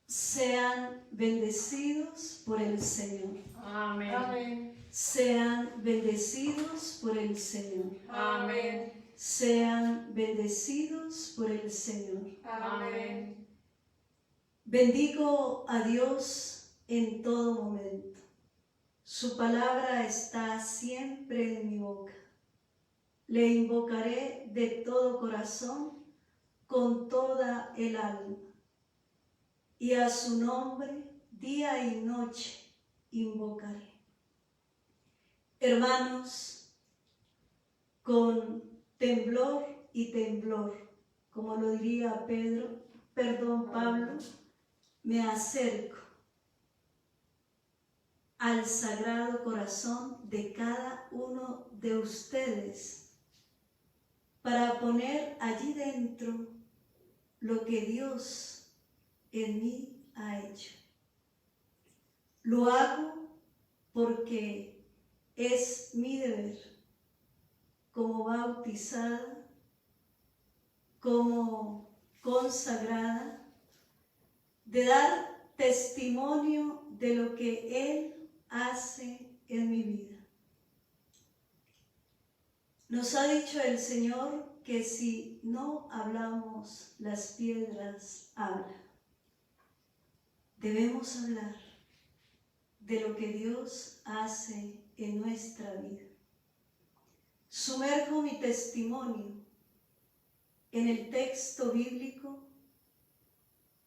Sean bendecidos por el Señor. Amén. Amén. Sean bendecidos por el Señor. Amén. Sean bendecidos por el Señor. Amén. Bendigo a Dios en todo momento. Su palabra está siempre en mi boca. Le invocaré de todo corazón, con toda el alma. Y a su nombre, día y noche, invocaré. Hermanos, con temblor y temblor, como lo diría Pablo, me acerco al sagrado corazón de cada uno de ustedes para poner allí dentro lo que Dios en mí ha hecho. Lo hago porque es mi deber como bautizada, como consagrada, de dar testimonio de lo que Él hace en mi vida. Nos ha dicho el Señor que si no hablamos, las piedras hablan. Debemos hablar de lo que Dios hace en nuestra vida. Sumerjo mi testimonio en el texto bíblico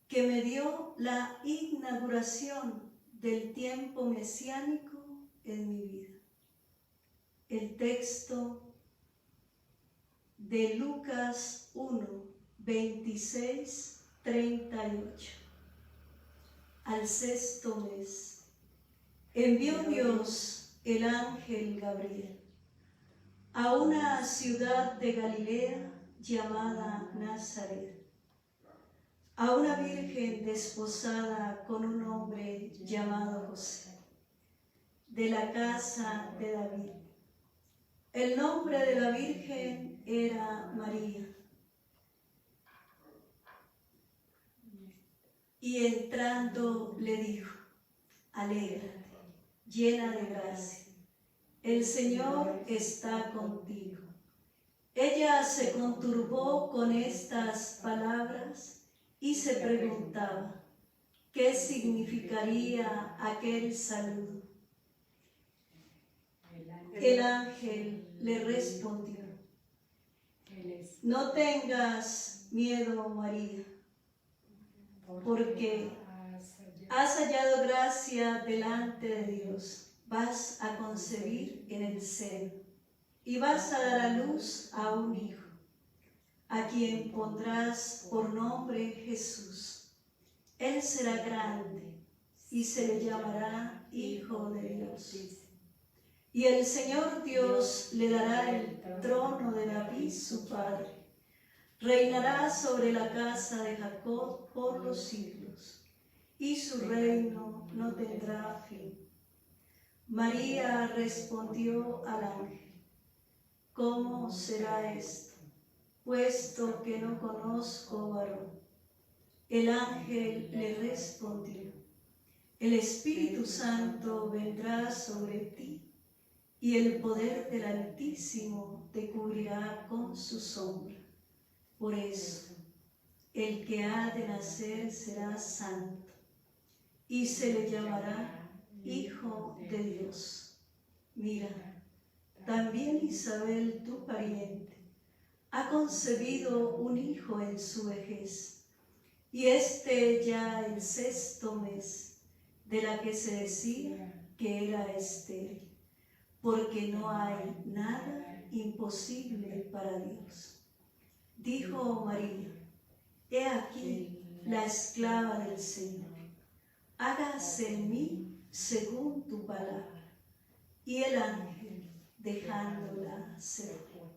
que me dio la inauguración del tiempo mesiánico en mi vida. El texto de Lucas 1, 26, 38. Al sexto mes, envió Dios el ángel Gabriel a una ciudad de Galilea llamada Nazaret, a una virgen desposada con un hombre llamado José, de la casa de David. El nombre de la virgen era María. Y entrando le dijo: alégrate, llena de gracia, el Señor está contigo. Ella se conturbó con estas palabras y se preguntaba qué significaría aquel saludo. El ángel le respondió: no tengas miedo, María, porque has hallado gracia delante de Dios. Vas a concebir en el seno y vas a dar a luz a un hijo, a quien pondrás por nombre Jesús. Él será grande y se le llamará Hijo de Dios. Y el Señor Dios le dará el trono de David su padre. Reinará sobre la casa de Jacob por los siglos, y su reino no tendrá fin. María respondió al ángel: ¿cómo será esto, puesto que no conozco varón? El ángel le respondió: el Espíritu Santo vendrá sobre ti, y el poder del Altísimo te cubrirá con su sombra. Por eso, el que ha de nacer será santo, y se le llamará Hijo de Dios. Mira, también Isabel, tu pariente, ha concebido un hijo en su vejez, y este ya el sexto mes, de la que se decía que era estéril, porque no hay nada imposible para Dios. Dijo María: he aquí la esclava del Señor, hágase en mí según tu palabra. Y el ángel, dejándola, se fue.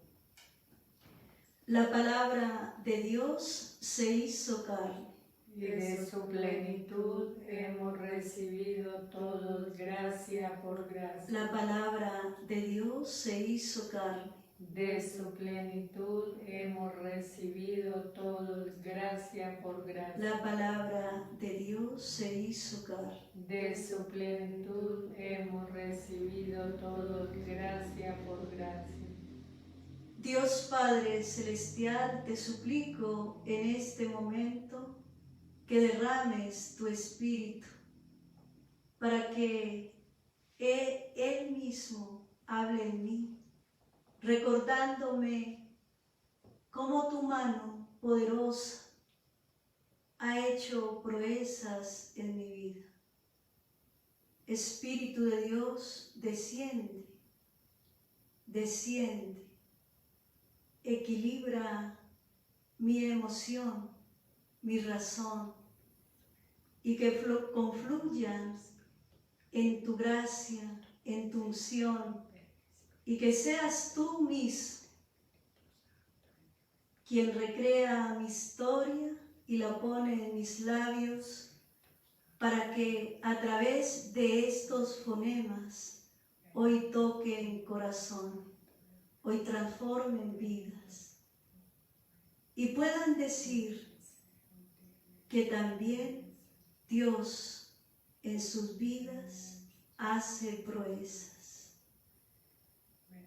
La palabra de Dios se hizo carne, Y de su plenitud hemos recibido todos gracia por gracia. la palabra de Dios se hizo carne De su plenitud hemos recibido todos gracia por gracia. La palabra de Dios se hizo carne. De su plenitud hemos recibido todos gracia por gracia. Dios Padre Celestial, te suplico en este momento que derrames tu Espíritu para que Él mismo hable en mí, recordándome cómo tu mano poderosa ha hecho proezas en mi vida. Espíritu de Dios, desciende, desciende, equilibra mi emoción, mi razón, y que confluyan en tu gracia, en tu unción, y que seas tú mismo quien recrea mi historia y la pone en mis labios, para que a través de estos fonemas hoy toquen corazón, hoy transformen vidas y puedan decir que también Dios en sus vidas hace proezas.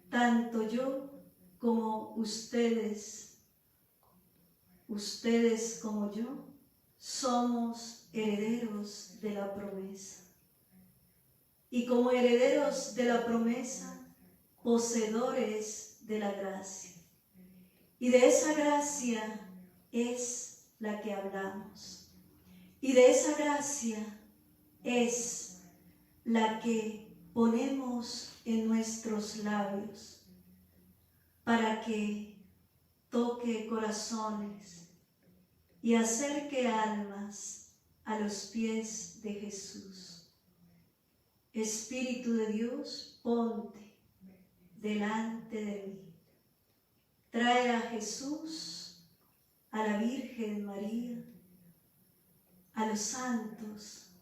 Tanto yo como ustedes como yo, somos herederos de la promesa. Y como herederos de la promesa, poseedores de la gracia. Y de esa gracia es la que hablamos. Y de esa gracia es la que ponemos en nuestros labios para que toque corazones y acerque almas a los pies de Jesús. Espíritu de Dios, ponte delante de mí. Trae a Jesús, a la Virgen María, a los santos,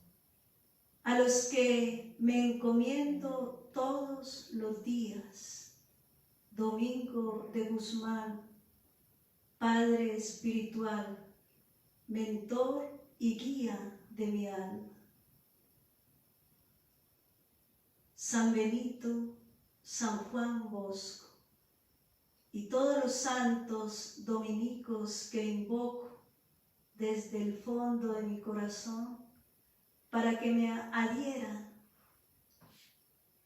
a los que me encomiendo todos los días. Domingo de Guzmán, Padre espiritual, mentor y guía de mi alma. San Benito, San Juan Bosco y todos los santos dominicos que invoco desde el fondo de mi corazón para que me adhieran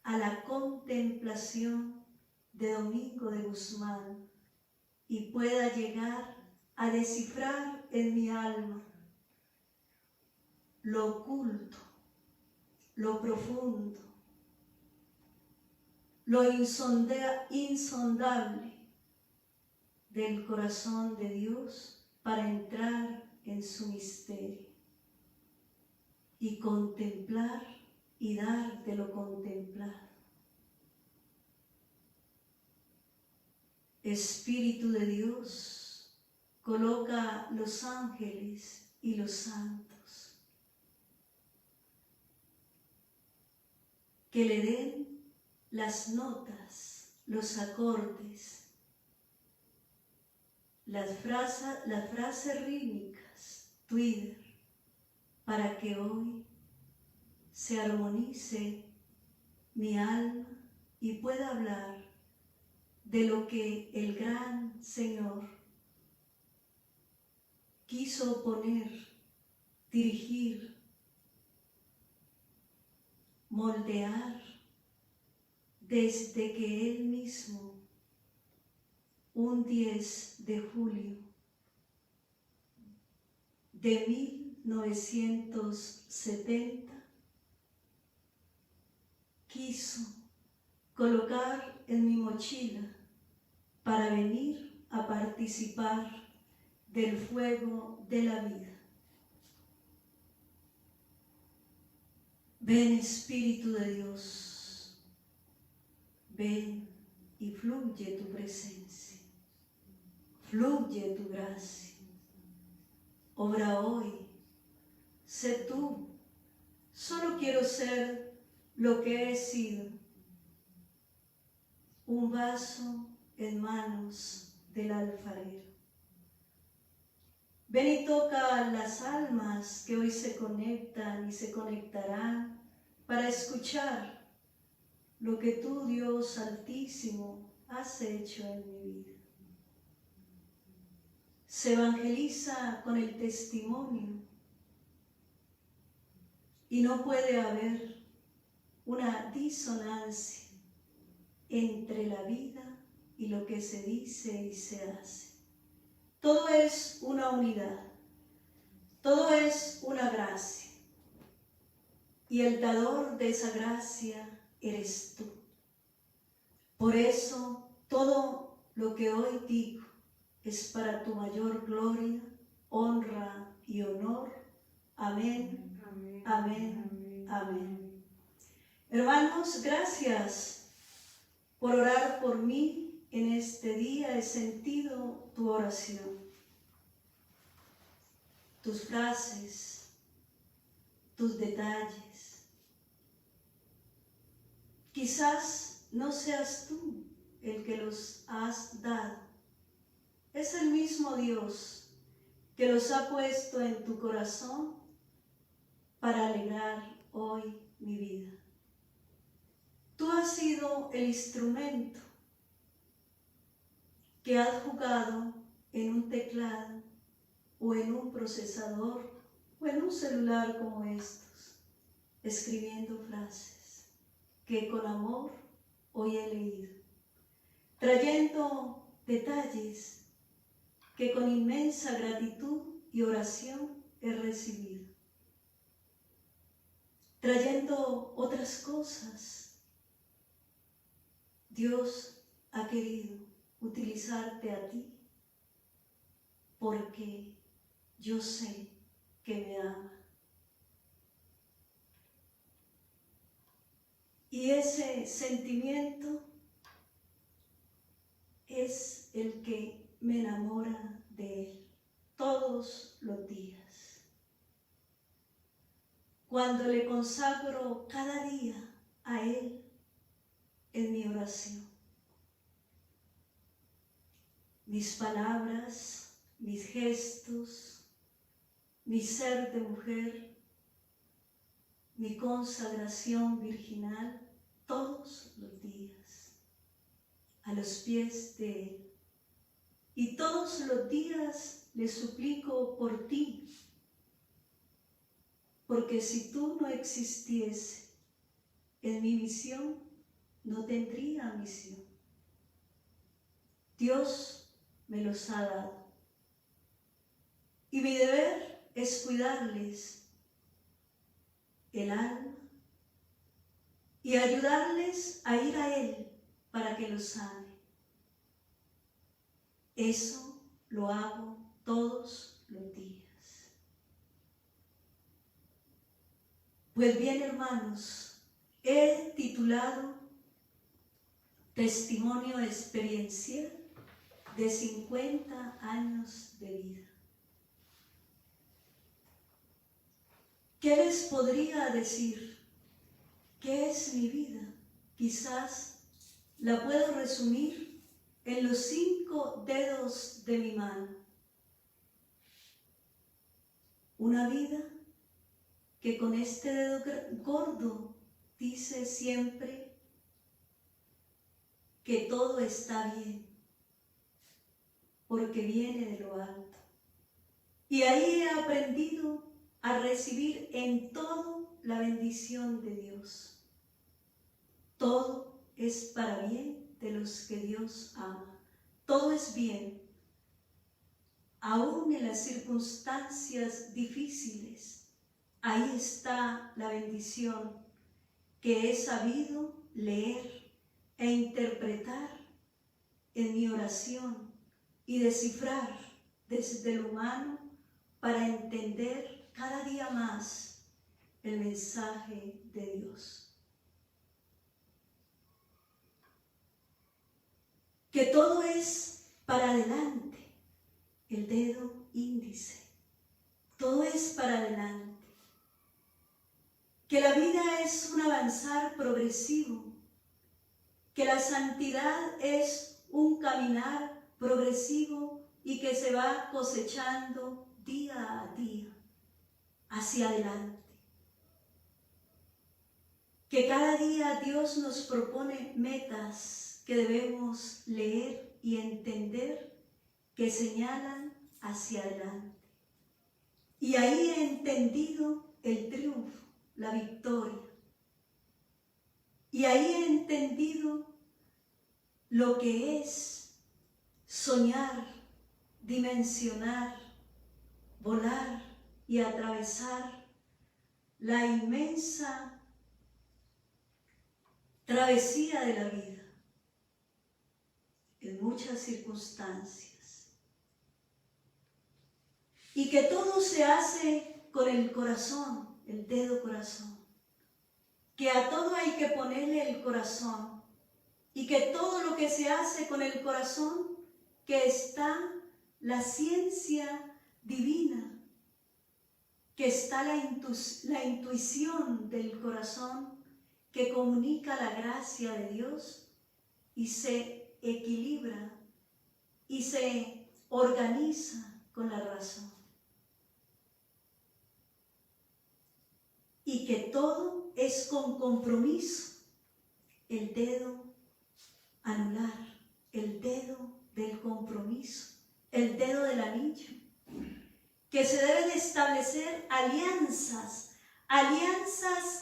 a la contemplación de Domingo de Guzmán y pueda llegar a descifrar en mi alma lo oculto, lo profundo, lo insondable del corazón de Dios para entrar en su misterio y contemplar y dar de lo contemplado. Espíritu de Dios, coloca los ángeles y los santos que le den las notas, los acordes, las frases rítmicas, Twitter, para que hoy se armonice mi alma y pueda hablar de lo que el gran Señor quiso poner, dirigir, moldear desde que Él mismo, un 10 de julio de 1970, quiso colocar en mi mochila para venir a participar del fuego de la vida. Ven, Espíritu de Dios, ven y fluye tu presencia, fluye tu gracia. Obra hoy, sé tú, solo quiero ser lo que he sido, un vaso en manos del alfarero. Ven y toca las almas que hoy se conectan y se conectarán para escuchar lo que tú, Dios Altísimo, has hecho en mi vida. Se evangeliza con el testimonio y no puede haber una disonancia entre la vida y lo que se dice y se hace. Todo es una unidad, todo es una gracia, y el dador de esa gracia eres tú. Por eso todo lo que hoy digo es para tu mayor gloria, honra y honor. Amén, amén, amén, amén. Hermanos, gracias por orar por mí. En este día he sentido tu oración, tus frases, tus detalles. Quizás no seas tú el que los has dado. Es el mismo Dios que los ha puesto en tu corazón para alegrar hoy mi vida. Tú has sido el instrumento que has jugado en un teclado o en un procesador o en un celular como estos, escribiendo frases que con amor hoy he leído, trayendo detalles que con inmensa gratitud y oración he recibido, trayendo otras cosas. Dios ha querido utilizarte a ti porque yo sé que me ama. Y ese sentimiento es el que me enamora de Él todos los días. Cuando le consagro cada día a Él en mi oración. Mis palabras, mis gestos, mi ser de mujer, mi consagración virginal, todos los días, a los pies de Él. Y todos los días le suplico por ti, porque si tú no existiese en mi misión, no tendría misión. Dios me los ha dado. Y mi deber es cuidarles el alma y ayudarles a ir a Él para que los sane. Eso lo hago todos los días. Pues bien, hermanos, he titulado Testimonio experiencial de 50 años de vida. ¿Qué les podría decir? ¿Qué es mi vida? Quizás la puedo resumir en los 5 dedos de mi mano. Una vida que con este dedo gordo dice siempre que todo está bien, porque viene de lo alto. Y ahí he aprendido a recibir en todo la bendición de Dios. Todo es para bien de los que Dios ama. Todo es bien. Aún en las circunstancias difíciles, ahí está la bendición que he sabido leer e interpretar en mi oración y descifrar desde lo humano para entender cada día más el mensaje de Dios. Que todo es para adelante, el dedo índice, todo es para adelante. Que la vida es un avanzar progresivo, que la santidad es un caminar progresivo y que se va cosechando día a día hacia adelante. Que cada día Dios nos propone metas que debemos leer y entender que señalan hacia adelante. Y ahí he entendido el triunfo, la victoria. Y ahí he entendido lo que es soñar, dimensionar, volar y atravesar la inmensa travesía de la vida en muchas circunstancias. Y que todo se hace con el corazón, el dedo corazón. Que a todo hay que ponerle el corazón. Y que todo lo que se hace con el corazón, que está la ciencia divina, que está la intuición del corazón, que comunica la gracia de Dios y se equilibra y se organiza con la razón. Y que todo es con compromiso. El dedo anular, el dedo del compromiso, el dedo del anillo. Que se deben establecer alianzas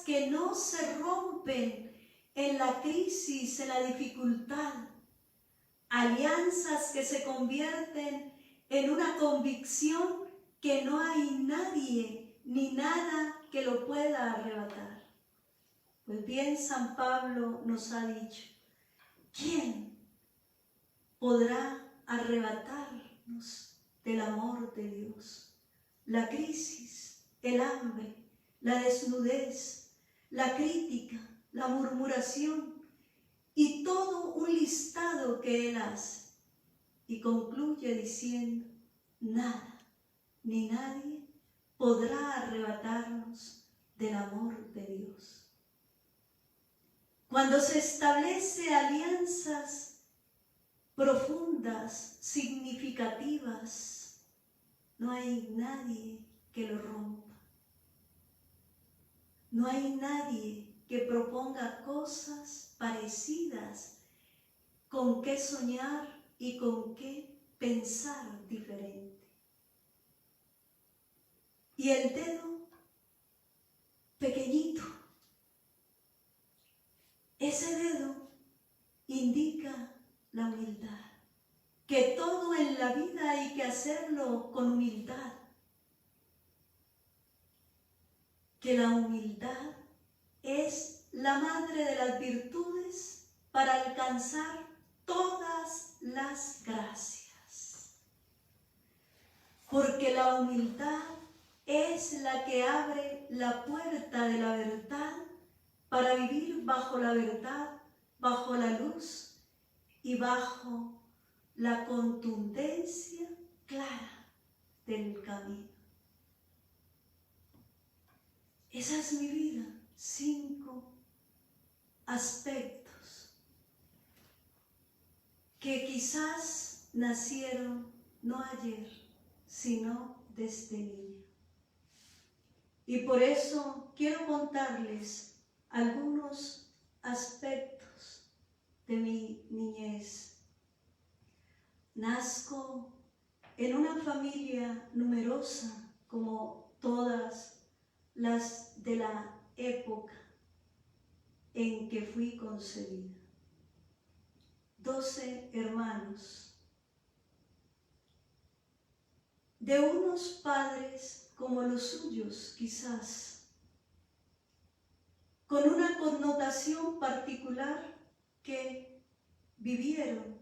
que no se rompen en la crisis, en la dificultad. Alianzas que se convierten en una convicción que no hay nadie ni nada que lo pueda arrebatar. Pues bien, San Pablo nos ha dicho, ¿quién podrá arrebatarnos del amor de Dios? La crisis, el hambre, la desnudez, la crítica, la murmuración y todo un listado que él hace. Y concluye diciendo, nada ni nadie podrá arrebatarnos del amor de Dios. Cuando se establece alianzas profundas, significativas, no hay nadie que lo rompa. No hay nadie que proponga cosas parecidas, con qué soñar y con qué pensar diferente. Y el dedo pequeñito, ese dedo indica la humildad. Que todo en la vida hay que hacerlo con humildad. Que la humildad es la madre de las virtudes para alcanzar todas las gracias. Porque la humildad es la que abre la puerta de la verdad para vivir bajo la verdad, bajo la luz y bajo la contundencia clara del camino. Esa es mi vida, 5 aspectos que quizás nacieron no ayer, sino desde niña. Y por eso quiero contarles algunos aspectos de mi niñez. Nazco en una familia numerosa, como todas las de la época en que fui concebida. 12 hermanos, de unos padres como los suyos quizás, con una connotación particular que vivieron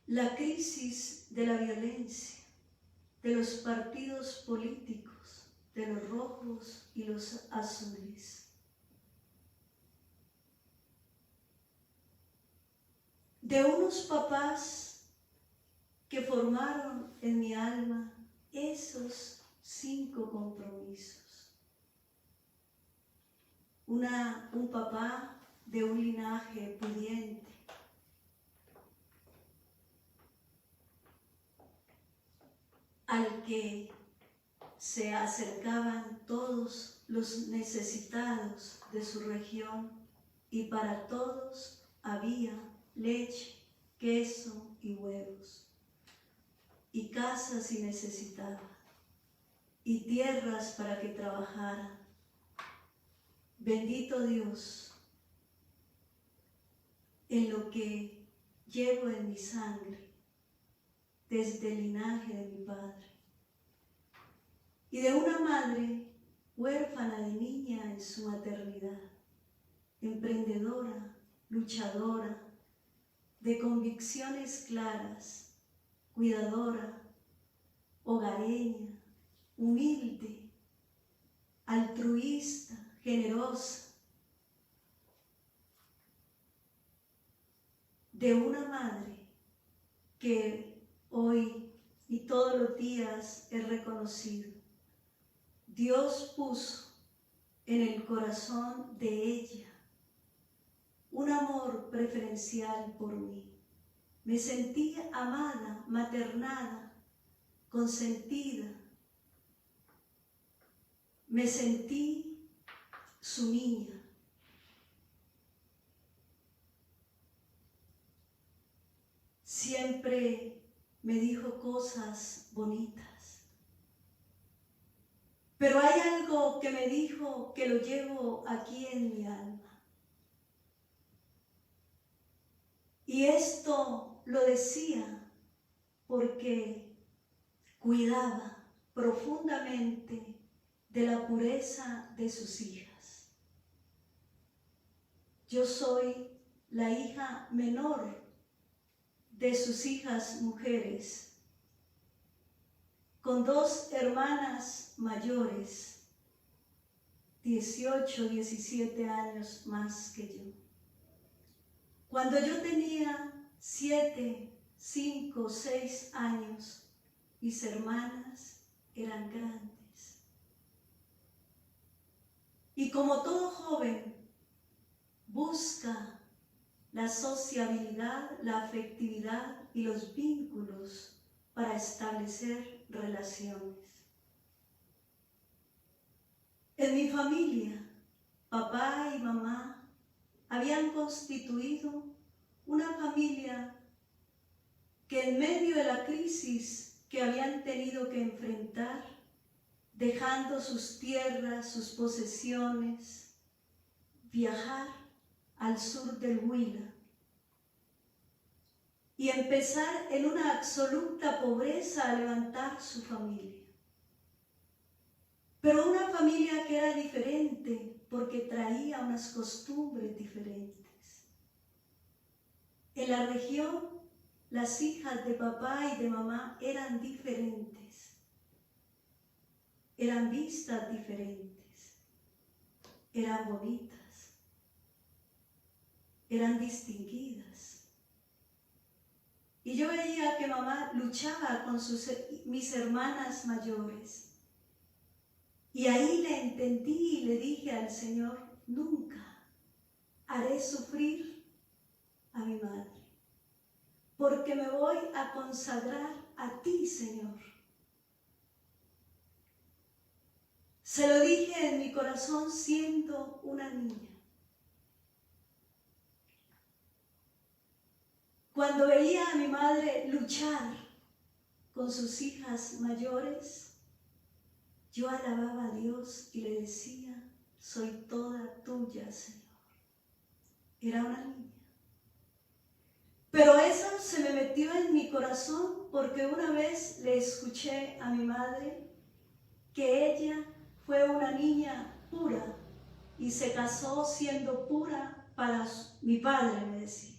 la crisis de la violencia, de los partidos políticos, de los rojos y los azules. De unos papás que formaron en mi alma esos 5 compromisos. Un papá de un linaje pudiente, al que se acercaban todos los necesitados de su región, y para todos había leche, queso y huevos, y casas si necesitaban, y tierras para que trabajaran. Bendito Dios, en lo que llevo en mi sangre, desde el linaje de mi padre, y de una madre huérfana de niña en su maternidad, emprendedora, luchadora, de convicciones claras, cuidadora, hogareña, humilde, altruista, generosa, de una madre que hoy y todos los días he reconocido. Dios puso en el corazón de ella un amor preferencial por mí. Me sentí amada, maternada, consentida. Me sentí su niña. Siempre me dijo cosas bonitas. Pero hay algo que me dijo que lo llevo aquí en mi alma. Y esto lo decía porque cuidaba profundamente de la pureza de sus hijas. Yo soy la hija menor de sus hijas mujeres, con dos hermanas mayores, 18, 17 años más que yo. Cuando yo tenía 7, 5, 6 años, mis hermanas eran grandes. Y como todo joven, busca la sociabilidad, la afectividad y los vínculos para establecer relaciones. En mi familia, papá y mamá habían constituido una familia que en medio de la crisis que habían tenido que enfrentar, dejando sus tierras, sus posesiones, viajar al sur del Huila y empezar en una absoluta pobreza a levantar su familia. Pero una familia que era diferente porque traía unas costumbres diferentes. En la región, las hijas de papá y de mamá eran diferentes, eran vistas diferentes, eran bonitas, eran distinguidas. Y yo veía que mamá luchaba con mis hermanas mayores. Y ahí le entendí y le dije al Señor, nunca haré sufrir a mi madre, porque me voy a consagrar a ti, Señor. Se lo dije en mi corazón siendo una niña. Cuando veía a mi madre luchar con sus hijas mayores, yo alababa a Dios y le decía, soy toda tuya, Señor. Era una niña. Pero eso se me metió en mi corazón porque una vez le escuché a mi madre que ella fue una niña pura y se casó siendo pura para mi padre, me decía.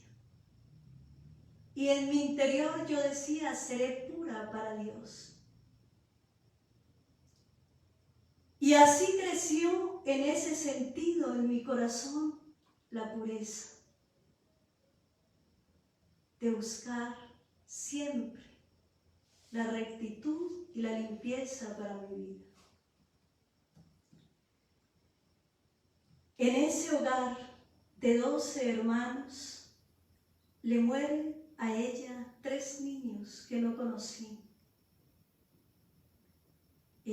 Y en mi interior yo decía, seré pura para Dios. Y así creció en ese sentido en mi corazón la pureza, de buscar siempre la rectitud y la limpieza para mi vida. En ese hogar de 12 hermanos, le mueren a ella 3 niños que no conocí.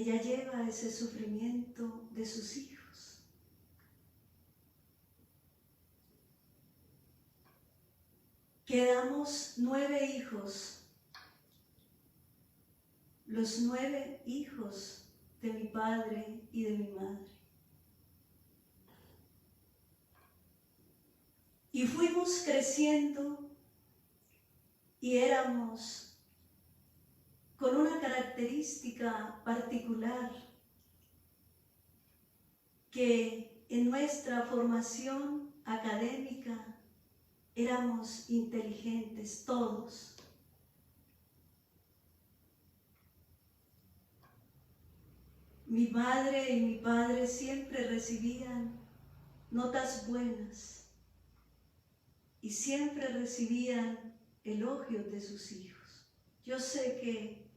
ella lleva ese sufrimiento de sus hijos. Quedamos 9 hijos, los 9 hijos de mi padre y de mi madre. Y fuimos creciendo y éramos con una característica particular, que en nuestra formación académica éramos inteligentes todos. Mi madre y mi padre siempre recibían notas buenas y siempre recibían elogios de sus hijos. Yo sé que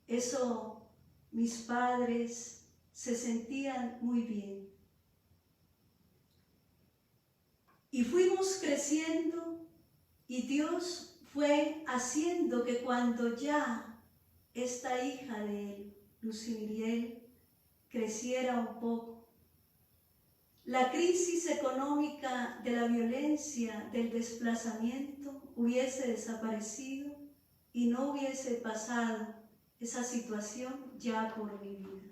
eso mis padres se sentían muy bien. Y fuimos creciendo y Dios fue haciendo que cuando ya esta hija de él, Lucy Miriel, creciera un poco, la crisis económica de la violencia, del desplazamiento, hubiese desaparecido y no hubiese pasado esa situación ya por mi vida.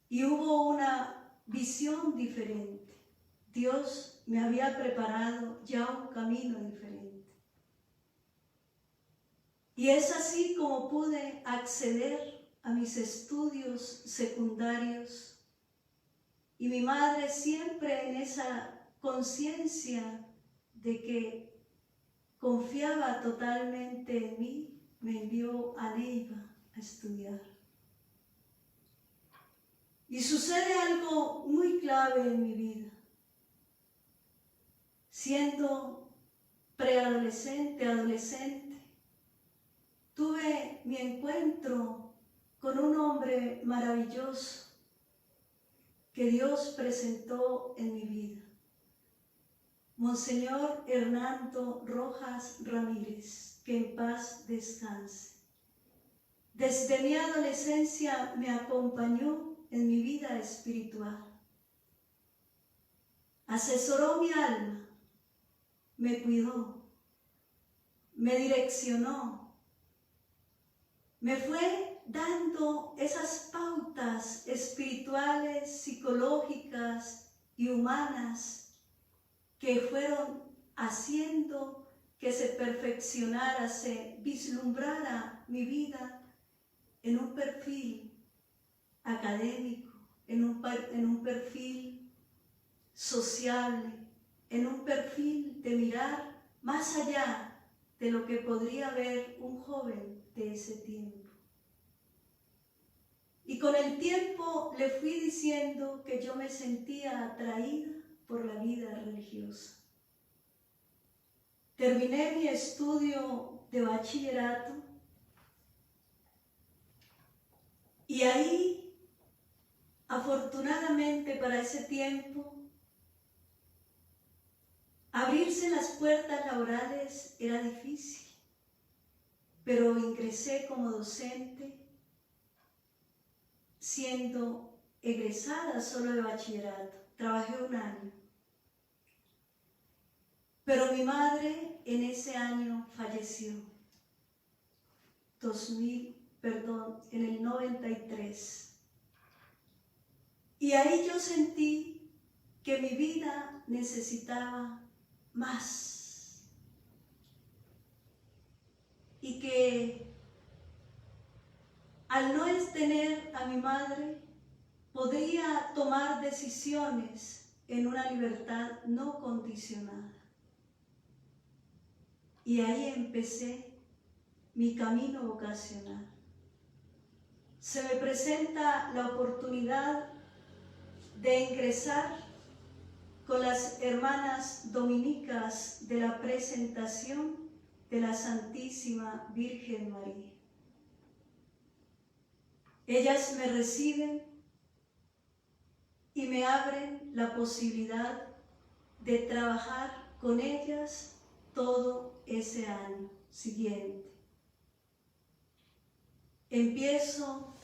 Y hubo una visión diferente. Dios me había preparado ya un camino diferente. Y es así como pude acceder a mis estudios secundarios. Y mi madre, siempre en esa conciencia de que confiaba totalmente en mí, me envió a Neiva a estudiar. Y sucede algo muy clave en mi vida. Siendo preadolescente, adolescente, tuve mi encuentro con un hombre maravilloso que Dios presentó en mi vida. Monseñor Hernando Rojas Ramírez, que en paz descanse. Desde mi adolescencia me acompañó en mi vida espiritual. Asesoró mi alma, me cuidó, me direccionó, me fue dando esas pautas espirituales, psicológicas y humanas que fueron haciendo que se perfeccionara, se vislumbrara mi vida en un perfil académico, en un perfil sociable, en un perfil de mirar más allá de lo que podría ver un joven de ese tiempo. Y con el tiempo le fui diciendo que yo me sentía atraída por la vida religiosa. Terminé mi estudio de bachillerato y ahí, afortunadamente para ese tiempo, abrirse las puertas laborales era difícil, pero ingresé como docente, siendo egresada solo de bachillerato. Trabajé 1 año. Pero mi madre en ese año falleció. En el 93. Y ahí yo sentí que mi vida necesitaba más. Y que al no tener a mi madre, podría tomar decisiones en una libertad no condicionada. Y ahí empecé mi camino vocacional. Se me presenta la oportunidad de ingresar con las hermanas dominicas de la presentación de la Santísima Virgen María. Ellas me reciben y me abren la posibilidad de trabajar con ellas todo ese año siguiente. empiezo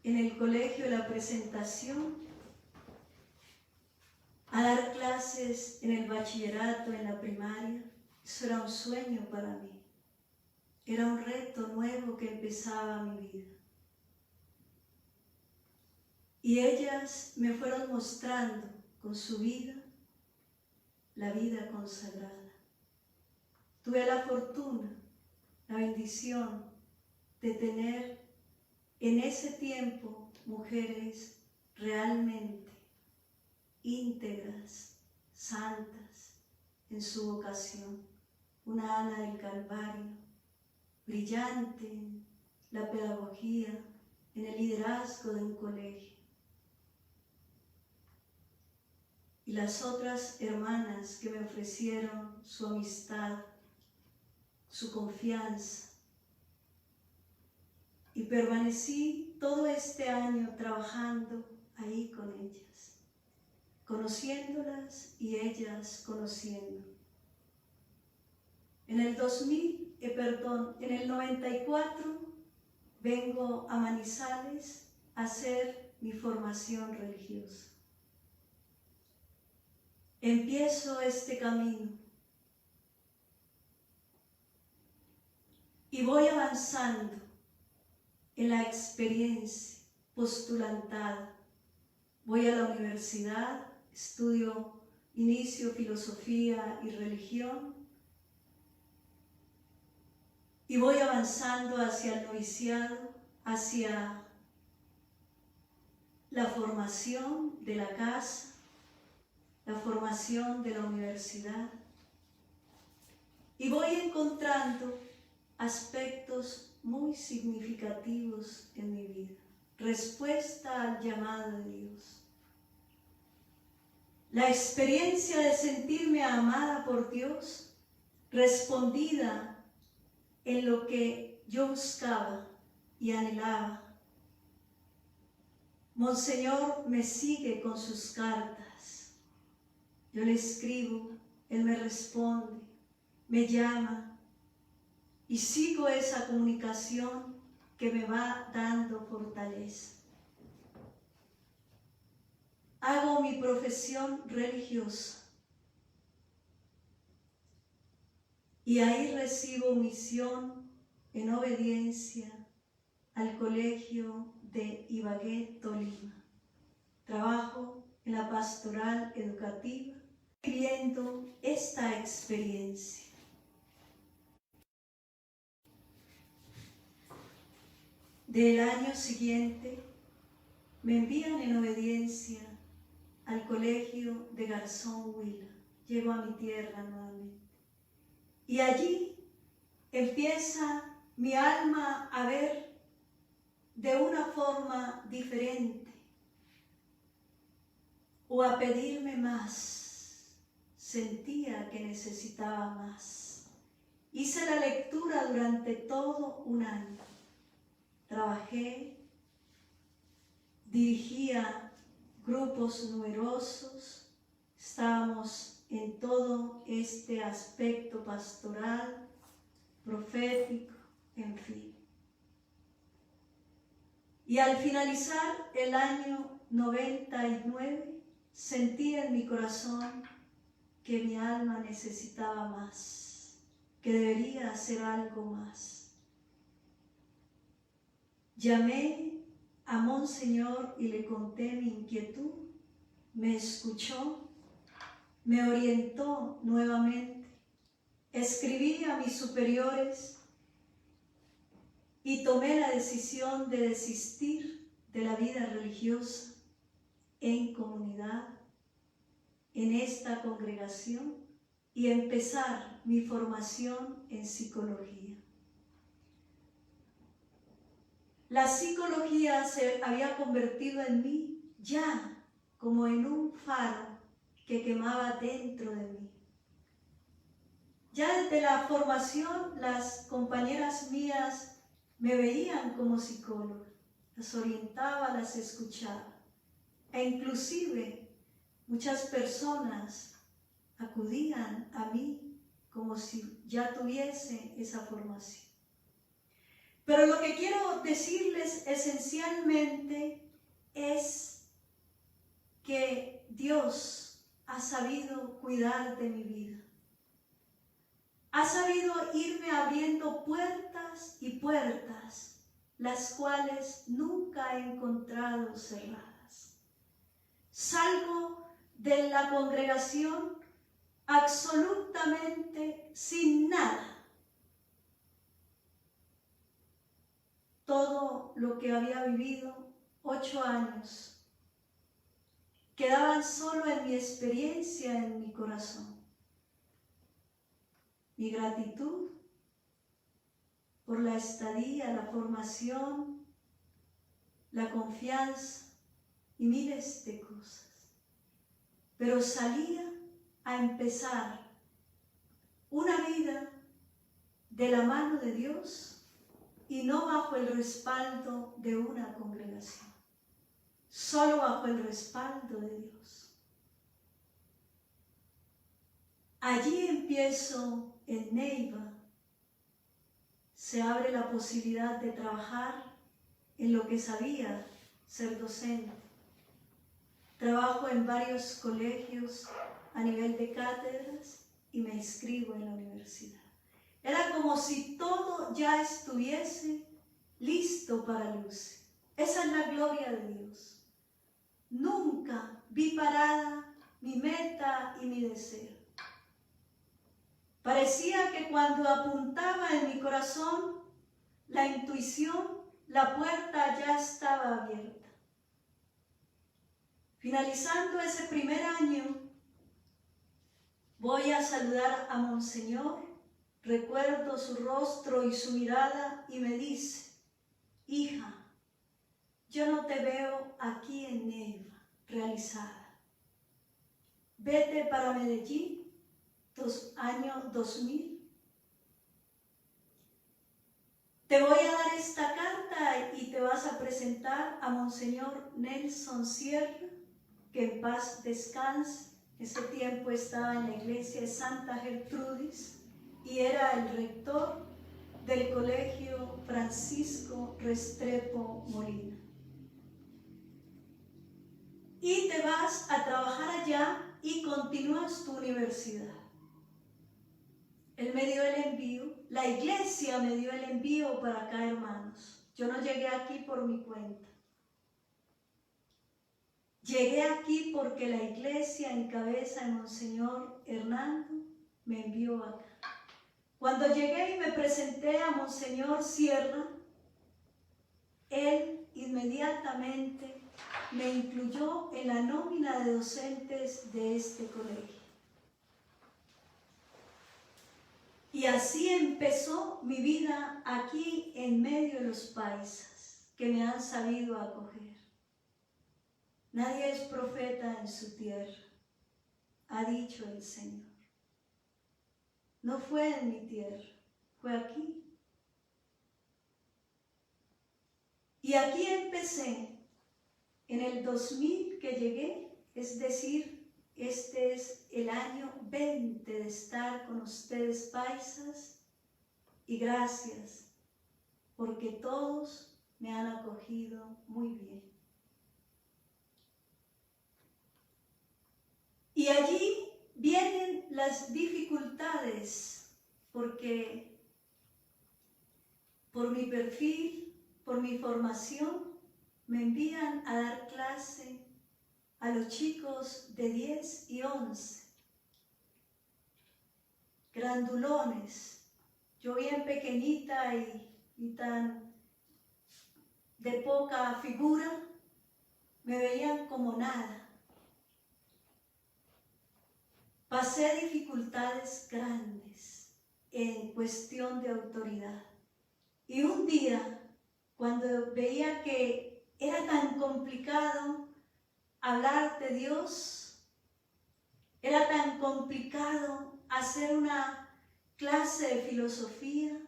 en el colegio La Presentación a dar clases en el bachillerato, en la primaria. Eso era un sueño para mí. Era un reto nuevo que empezaba mi vida. Y ellas me fueron mostrando con su vida la vida consagrada. Tuve la fortuna, la bendición de tener en ese tiempo mujeres realmente íntegras, santas en su vocación. Una Ana del Calvario, brillante en la pedagogía, en el liderazgo de un colegio. Y las otras hermanas que me ofrecieron su amistad, su confianza. Y permanecí todo este año trabajando ahí con ellas, conociéndolas y ellas conociendo. En el 94 vengo a Manizales a hacer mi formación religiosa. Empiezo este camino y voy avanzando en la experiencia postulantada. Voy a la universidad, inicio filosofía y religión y voy avanzando hacia el noviciado, hacia la formación de la casa, la formación de la universidad, y voy encontrando aspectos muy significativos en mi vida, respuesta al llamado de Dios. La experiencia de sentirme amada por Dios, respondida en lo que yo buscaba y anhelaba. Monseñor me sigue con sus cartas. Yo le escribo, él me responde, me llama y sigo esa comunicación que me va dando fortaleza. Hago mi profesión religiosa y ahí recibo misión en obediencia al colegio de Ibagué, Tolima. Trabajo en la pastoral educativa, viviendo esta experiencia. Del año siguiente me envían en obediencia al colegio de Garzón Huila. Llego a mi tierra nuevamente. Y allí empieza mi alma a ver de una forma diferente o a pedirme más. Sentía que necesitaba más. Hice la lectura durante todo un año. Trabajé, dirigía grupos numerosos, estábamos en todo este aspecto pastoral, profético, en fin. Y al finalizar el año 99, sentí en mi corazón que mi alma necesitaba más, que debería hacer algo más. Llamé a Monseñor y le conté mi inquietud, me escuchó, me orientó nuevamente, escribí a mis superiores y tomé la decisión de desistir de la vida religiosa en comunidad, en esta congregación, y empezar mi formación en psicología. La psicología se había convertido en mí ya como en un faro que quemaba dentro de mí. Ya desde la formación las compañeras mías me veían como psicóloga, las orientaba, las escuchaba. E inclusive muchas personas acudían a mí como si ya tuviese esa formación. Pero lo que quiero decirles esencialmente es que Dios ha sabido cuidar de mi vida. Ha sabido irme abriendo puertas y puertas, las cuales nunca he encontrado cerradas. Salgo de la congregación absolutamente sin nada. Todo lo que había vivido 8 años quedaban solo en mi experiencia, en mi corazón. Mi gratitud por la estadía, la formación, la confianza y miles de cosas. Pero salía a empezar una vida de la mano de Dios y no bajo el respaldo de una congregación, solo bajo el respaldo de Dios. Allí empiezo en Neiva. Se abre la posibilidad de trabajar en lo que sabía, ser docente. Trabajo en varios colegios a nivel de cátedras y me inscribo en la universidad. Era como si todo ya estuviese listo para Lucy. Esa es la gloria de Dios. Nunca vi parada mi meta y mi deseo. Parecía que cuando apuntaba en mi corazón la intuición, la puerta ya estaba abierta. Finalizando ese primer año, voy a saludar a Monseñor, recuerdo su rostro y su mirada y me dice: hija, yo no te veo aquí en Neiva realizada. Vete para Medellín, año 2000. Te voy a dar esta carta y te vas a presentar a Monseñor Nelson Sierra, que en paz descanse. Ese tiempo estaba en la iglesia de Santa Gertrudis y era el rector del colegio Francisco Restrepo Molina. Y te vas a trabajar allá y continúas tu universidad. Él me dio el envío, la iglesia me dio el envío para acá, hermanos. Yo no llegué aquí por mi cuenta. Llegué aquí porque la iglesia en cabeza de Monseñor Hernando me envió acá. Cuando llegué y me presenté a Monseñor Sierra, él inmediatamente me incluyó en la nómina de docentes de este colegio. Y así empezó mi vida aquí en medio de los paisas que me han sabido acoger. Nadie es profeta en su tierra, ha dicho el Señor. No fue en mi tierra, fue aquí. Y aquí empecé, en el 2000 que llegué, es decir, este es el año 20 de estar con ustedes, paisas, y gracias, porque todos me han acogido muy bien. Y allí vienen las dificultades, porque por mi perfil, por mi formación, me envían a dar clase a los chicos de 10 y 11, grandulones, yo bien pequeñita y tan de poca figura, me veían como nada. Pasé dificultades grandes en cuestión de autoridad. Y un día, cuando veía que era tan complicado hablar de Dios, era tan complicado hacer una clase de filosofía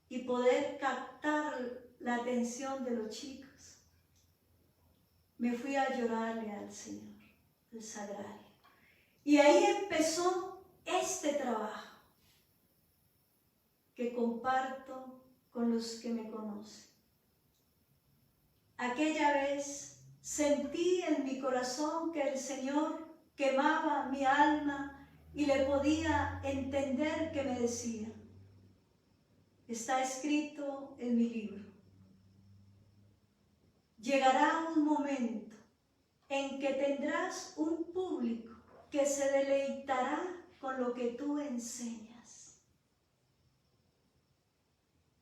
y poder captar la atención de los chicos, me fui a llorarle al Señor, al Sagrario. Y ahí empezó este trabajo que comparto con los que me conocen. Aquella vez sentí en mi corazón que el Señor quemaba mi alma y le podía entender que me decía. Está escrito en mi libro. Llegará un momento en que tendrás un público que se deleitará con lo que tú enseñas.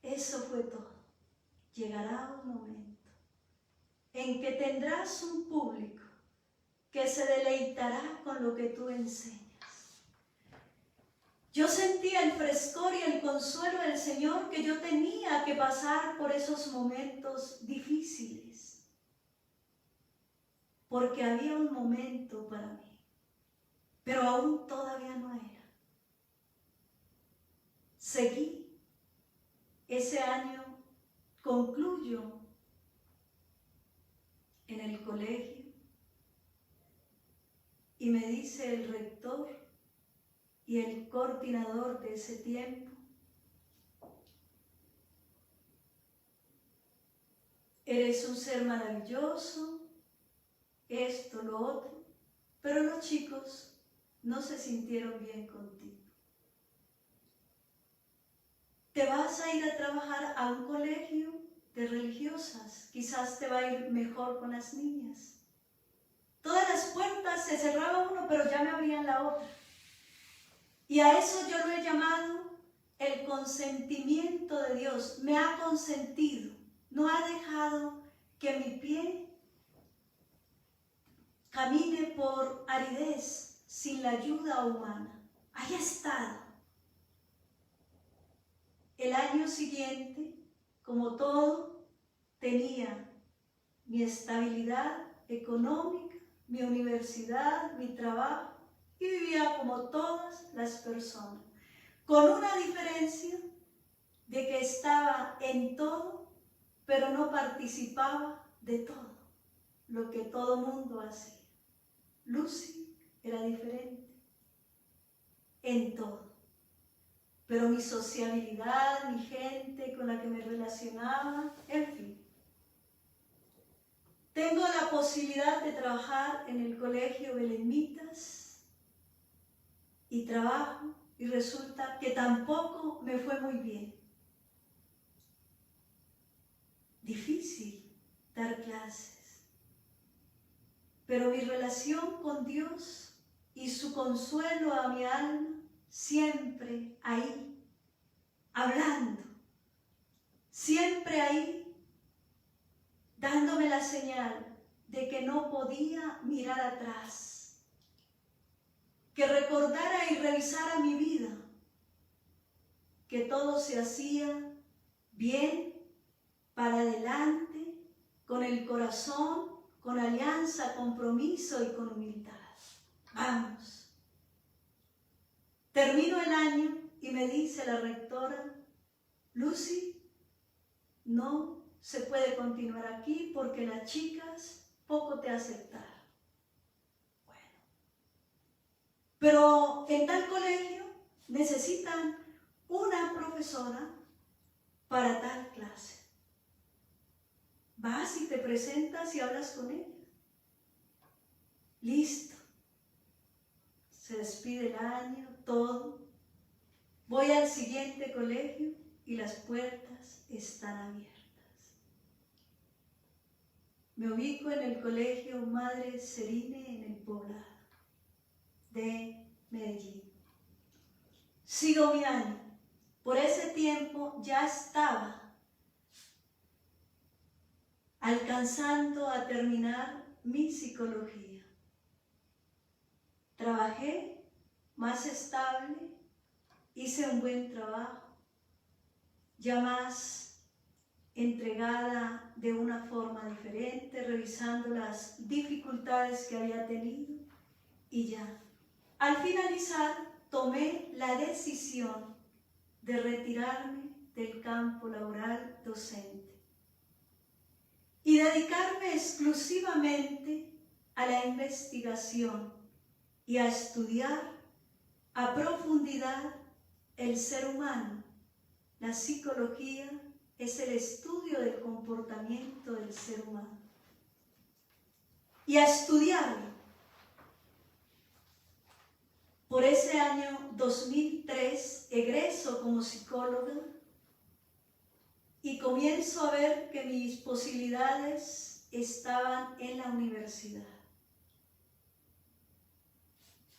Eso fue todo. Llegará un momento en que tendrás un público que se deleitará con lo que tú enseñas. Yo sentía el frescor y el consuelo del Señor que yo tenía que pasar por esos momentos difíciles, porque había un momento para mí, pero aún todavía no era. Seguí. Ese año concluyo en el colegio y me dice el rector y el coordinador de ese tiempo: eres un ser maravilloso, esto, lo otro, pero los chicos no se sintieron bien contigo. Te vas a ir a trabajar a un colegio de religiosas, quizás te va a ir mejor con las niñas. Todas las puertas se cerraba uno, pero ya me abrían la otra. Y a eso yo lo he llamado el consentimiento de Dios. Me ha consentido, no ha dejado que mi pie camine por aridez sin la ayuda humana. Ahí ha estado. El año siguiente, como todo, tenía mi estabilidad económica, mi universidad, mi trabajo, y vivía como todas las personas, con una diferencia de que estaba en todo, pero no participaba de todo, lo que todo mundo hacía. Lucy era diferente en todo. Pero mi sociabilidad, mi gente con la que me relacionaba, en fin. Tengo la posibilidad de trabajar en el colegio Belemnitas y trabajo y resulta que tampoco me fue muy bien. Difícil dar clases. Pero mi relación con Dios y su consuelo a mi alma siempre ahí, hablando, siempre ahí, dándome la señal de que no podía mirar atrás, que recordara y revisara mi vida, que todo se hacía bien, para adelante, con el corazón, con alianza, compromiso y con humildad. Vamos. Termino el año y me dice la rectora: Lucy, no se puede continuar aquí porque las chicas poco te aceptaron. Bueno, pero en tal colegio necesitan una profesora para tal clase. Vas y te presentas y hablas con ella. Listo. Se despide el año, todo. Voy al siguiente colegio y las puertas están abiertas. Me ubico en el colegio Madre Serine en el Poblado de Medellín. Sigo mi año. Por ese tiempo ya estaba alcanzando a terminar mi psicología. Trabajé más estable, hice un buen trabajo, ya más entregada de una forma diferente, revisando las dificultades que había tenido y ya. Al finalizar, tomé la decisión de retirarme del campo laboral docente y dedicarme exclusivamente a la investigación y a estudiar a profundidad el ser humano, la psicología es el estudio del comportamiento del ser humano. Y a estudiarlo. Por ese año 2003 egreso como psicóloga y comienzo a ver que mis posibilidades estaban en la universidad.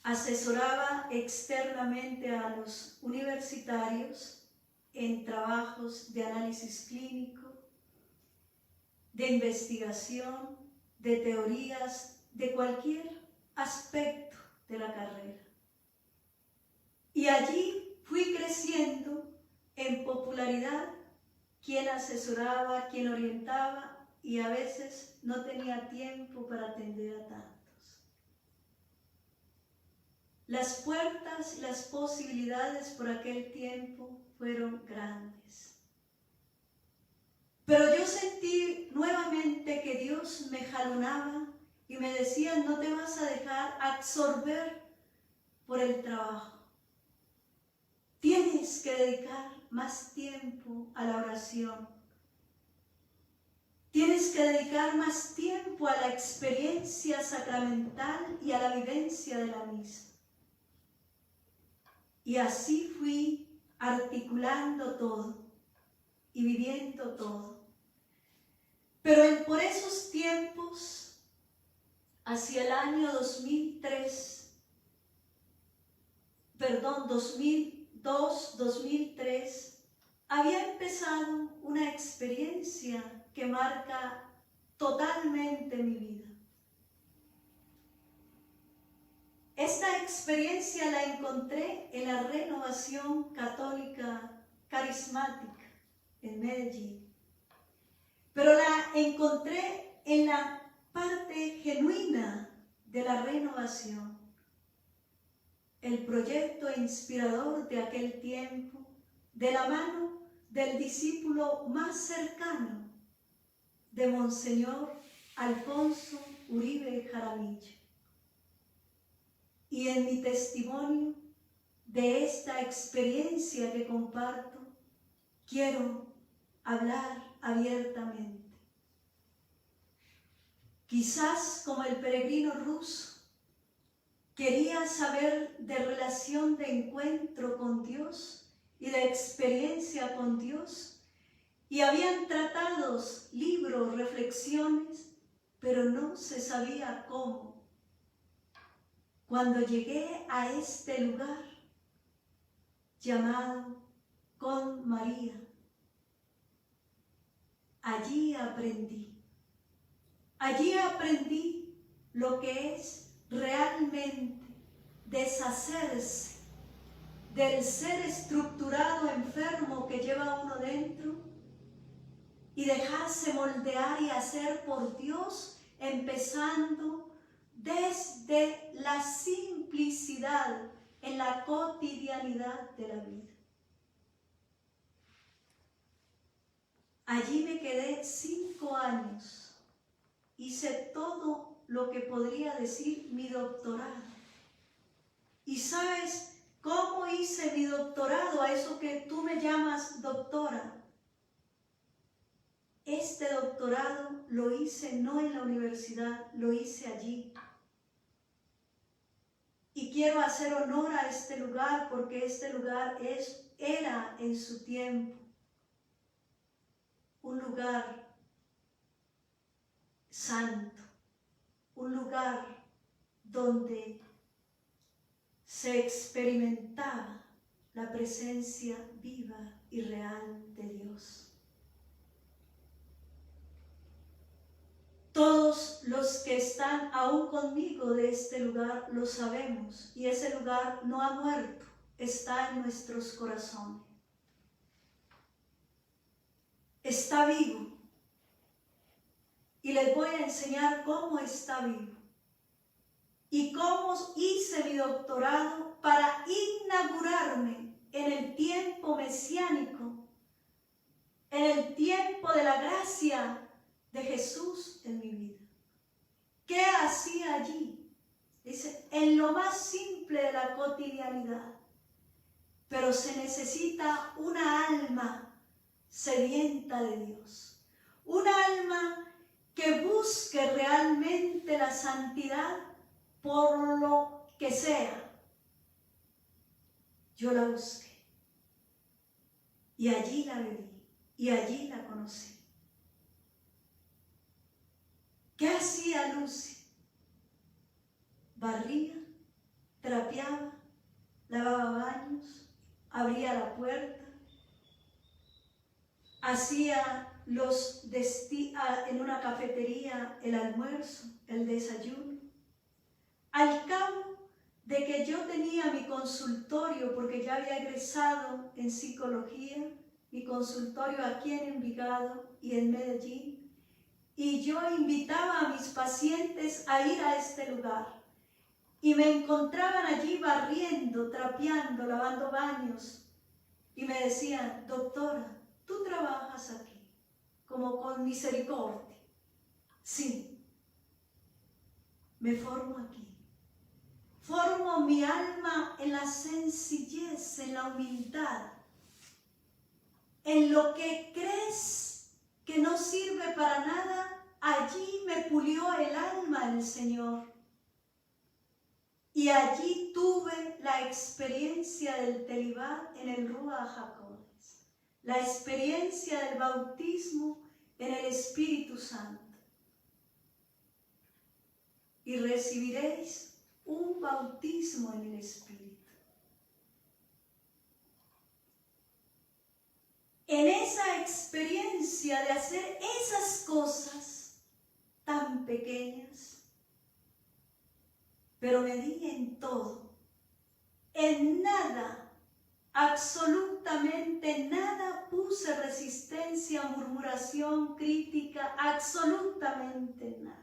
Asesoraba externamente a los universitarios en trabajos de análisis clínico, de investigación, de teorías, de cualquier aspecto de la carrera. Y allí fui creciendo en popularidad, quien asesoraba, quien orientaba, y a veces no tenía tiempo para atender a tantos. Las puertas y las posibilidades por aquel tiempo fueron grandes. Pero yo sentí nuevamente que Dios me jalonaba y me decía: no te vas a dejar absorber por el trabajo. Tienes que dedicar más tiempo a la oración. Tienes que dedicar más tiempo a la experiencia sacramental y a la vivencia de la misa. Y así fui articulando todo y viviendo todo. Pero por esos tiempos, hacia el año 2003, había empezado una experiencia que marca totalmente mi vida. Esta experiencia la encontré en la Renovación Católica Carismática en Medellín, pero la encontré en la parte genuina de la renovación. El proyecto inspirador de aquel tiempo, de la mano del discípulo más cercano de Monseñor Alfonso Uribe Jaramillo. Y en mi testimonio de esta experiencia que comparto, quiero hablar abiertamente. Quizás como el peregrino ruso, quería saber de relación de encuentro con Dios y de experiencia con Dios, y habían tratados, libros, reflexiones, pero no se sabía cómo. Cuando llegué a este lugar llamado Con María, allí aprendí lo que es realmente deshacerse del ser estructurado enfermo que lleva uno dentro y dejarse moldear y hacer por Dios, empezando desde la simplicidad en la cotidianidad de la vida. Allí me quedé 5 años, hice todo lo que podría decir mi doctorado. ¿Y sabes cómo hice mi doctorado? A eso que tú me llamas doctora. Este doctorado lo hice no en la universidad, lo hice allí. Y quiero hacer honor a este lugar porque este lugar era en su tiempo un lugar santo, un lugar donde se experimentaba la presencia viva y real de Dios. Todos los que están aún conmigo de este lugar lo sabemos, y ese lugar no ha muerto, está en nuestros corazones. Está vivo. Y les voy a enseñar cómo está vivo. Y cómo hice mi doctorado para inaugurarme en el tiempo mesiánico, en el tiempo de la gracia de Jesús en mi vida. ¿Qué hacía allí? Dice, en lo más simple de la cotidianidad. Pero se necesita una alma sedienta de Dios. Un alma que busque realmente la santidad por lo que sea. Yo la busqué. Y allí la viví. Y allí la conocí. ¿Qué hacía Lucy? Barría, trapeaba, lavaba baños, abría la puerta, hacía en una cafetería el almuerzo, el desayuno. Al cabo de que yo tenía mi consultorio, porque ya había egresado en psicología, mi consultorio aquí en Envigado y en Medellín, y yo invitaba a mis pacientes a ir a este lugar. Y me encontraban allí barriendo, trapeando, lavando baños. Y me decían, doctora, ¿tú trabajas aquí como con misericordia? Sí, me formo aquí. Formo mi alma en la sencillez, en la humildad, en lo que crees que no sirve para nada. Allí me pulió el alma el Señor. Y allí tuve la experiencia del Telibat en el Ruach HaKodesh, la experiencia del bautismo en el Espíritu Santo. Y recibiréis un bautismo en el Espíritu. En esa experiencia de hacer esas cosas tan pequeñas, pero me di en todo, en nada, absolutamente nada puse resistencia, murmuración, crítica, absolutamente nada.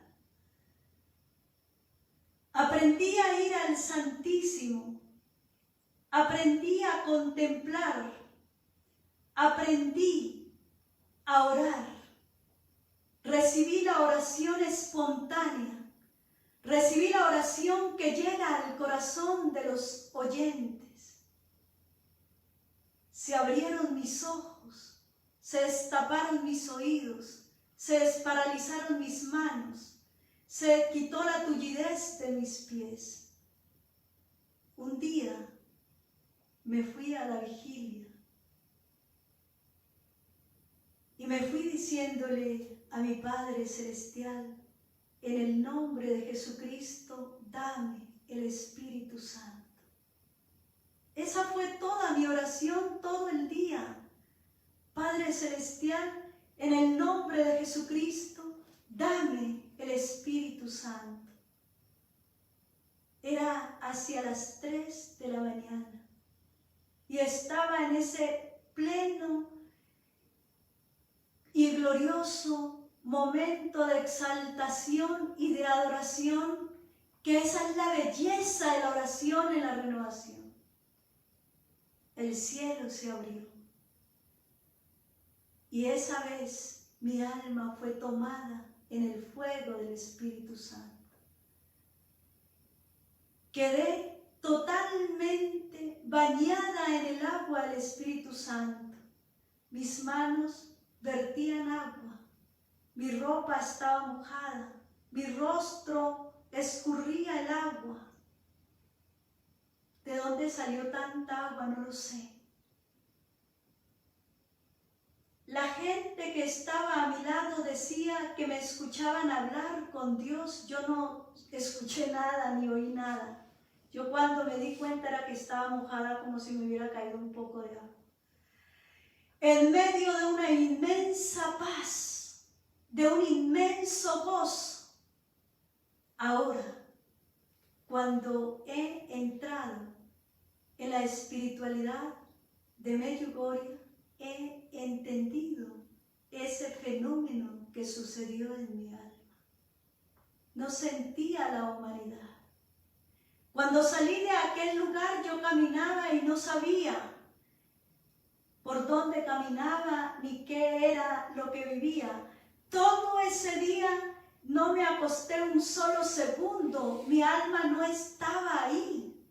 Aprendí a ir al Santísimo, aprendí a contemplar, aprendí a orar, recibí la oración espontánea. Recibí la oración que llega al corazón de los oyentes. Se abrieron mis ojos, se destaparon mis oídos, se desparalizaron mis manos, se quitó la tullidez de mis pies. Un día me fui a la vigilia y me fui diciéndole a mi Padre Celestial, en el nombre de Jesucristo, dame el Espíritu Santo. Esa fue toda mi oración todo el día. Padre Celestial, en el nombre de Jesucristo, dame el Espíritu Santo. Era hacia las 3 de la mañana y estaba en ese pleno y glorioso momento de exaltación y de adoración, que esa es la belleza de la oración en la renovación. El cielo se abrió y esa vez mi alma fue tomada en el fuego del Espíritu Santo. Quedé totalmente bañada en el agua del Espíritu Santo. Mis manos vertían agua. Mi ropa estaba mojada, mi rostro escurría el agua. ¿De dónde salió tanta agua? No lo sé. La gente que estaba a mi lado decía que me escuchaban hablar con Dios. Yo no escuché nada ni oí nada. Yo cuando me di cuenta era que estaba mojada como si me hubiera caído un poco de agua. En medio de una inmensa paz, de un inmenso gozo. Ahora, cuando he entrado en la espiritualidad de Medjugorje, he entendido ese fenómeno que sucedió en mi alma. No sentía la humanidad. Cuando salí de aquel lugar, yo caminaba y no sabía por dónde caminaba ni qué era lo que vivía. Todo ese día no me acosté un solo segundo, mi alma no estaba ahí.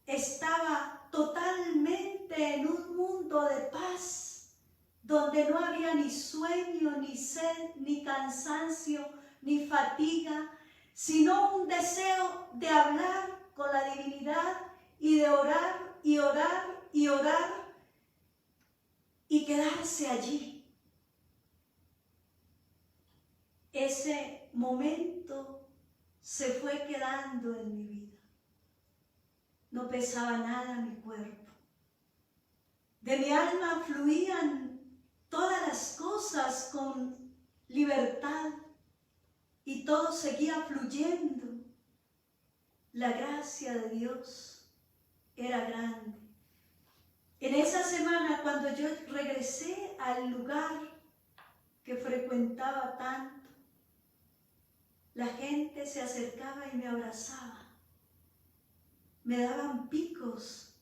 Estaba totalmente en un mundo de paz, donde no había ni sueño, ni sed, ni cansancio, ni fatiga, sino un deseo de hablar con la divinidad y de orar y orar y orar y quedarse allí. Ese momento se fue quedando en mi vida. No pesaba nada mi cuerpo. De mi alma fluían todas las cosas con libertad y todo seguía fluyendo. La gracia de Dios era grande. En esa semana, cuando yo regresé al lugar que frecuentaba tanto, la gente se acercaba y me abrazaba. Me daban picos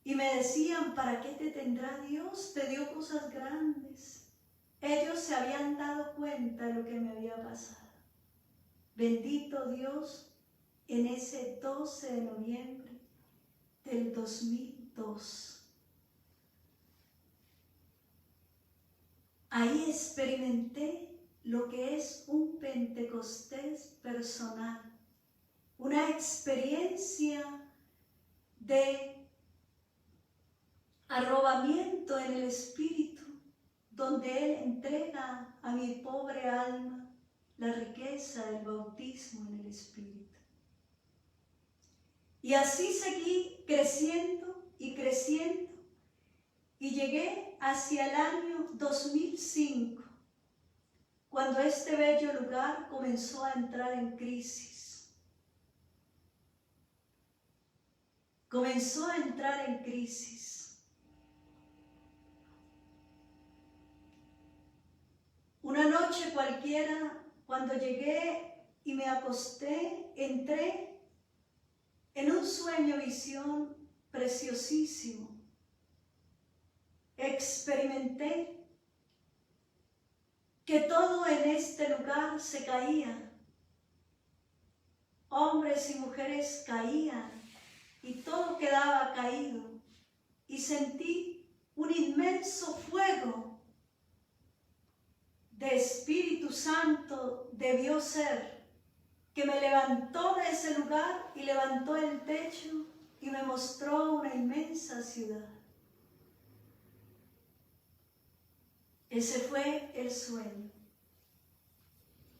y me decían, ¿para qué te tendrá Dios? Te dio cosas grandes. Ellos se habían dado cuenta de lo que me había pasado. Bendito Dios, en ese 12 de noviembre del 2002. Ahí experimenté lo que es un Pentecostés personal, una experiencia de arrobamiento en el Espíritu, donde Él entrega a mi pobre alma la riqueza del bautismo en el Espíritu. Y así seguí creciendo y creciendo, y llegué hacia el año 2005, cuando este bello lugar comenzó a entrar en crisis. Comenzó a entrar en crisis. Una noche cualquiera, cuando llegué y me acosté, entré en un sueño visión preciosísimo. Experimenté que todo en este lugar se caía. Hombres y mujeres caían y todo quedaba caído. Y sentí un inmenso fuego de Espíritu Santo, debió ser, que me levantó de ese lugar y levantó el techo y me mostró una inmensa ciudad. Ese fue el sueño.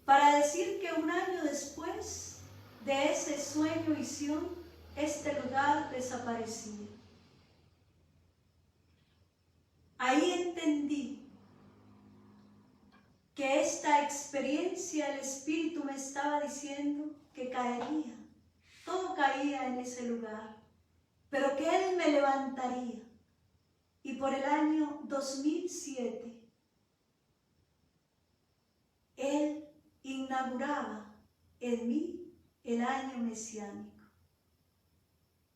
Para decir que un año después de ese sueño visión, este lugar desaparecía. Ahí entendí que esta experiencia el Espíritu me estaba diciendo que caería. Todo caía en ese lugar, pero que Él me levantaría. Y por el año 2007, Él inauguraba en mí el año mesiánico.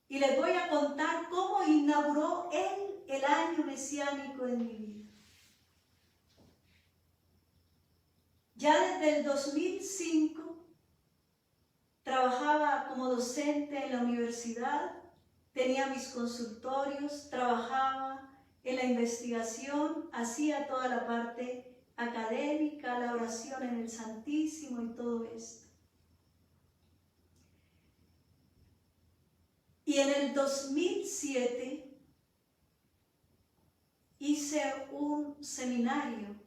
Y les voy a contar cómo inauguró Él el año mesiánico en mi vida. Ya desde el 2005 trabajaba como docente en la universidad, tenía mis consultorios, trabajaba en la investigación, hacía toda la parte académica, la oración en el Santísimo y todo esto. Y en el 2007 hice un seminario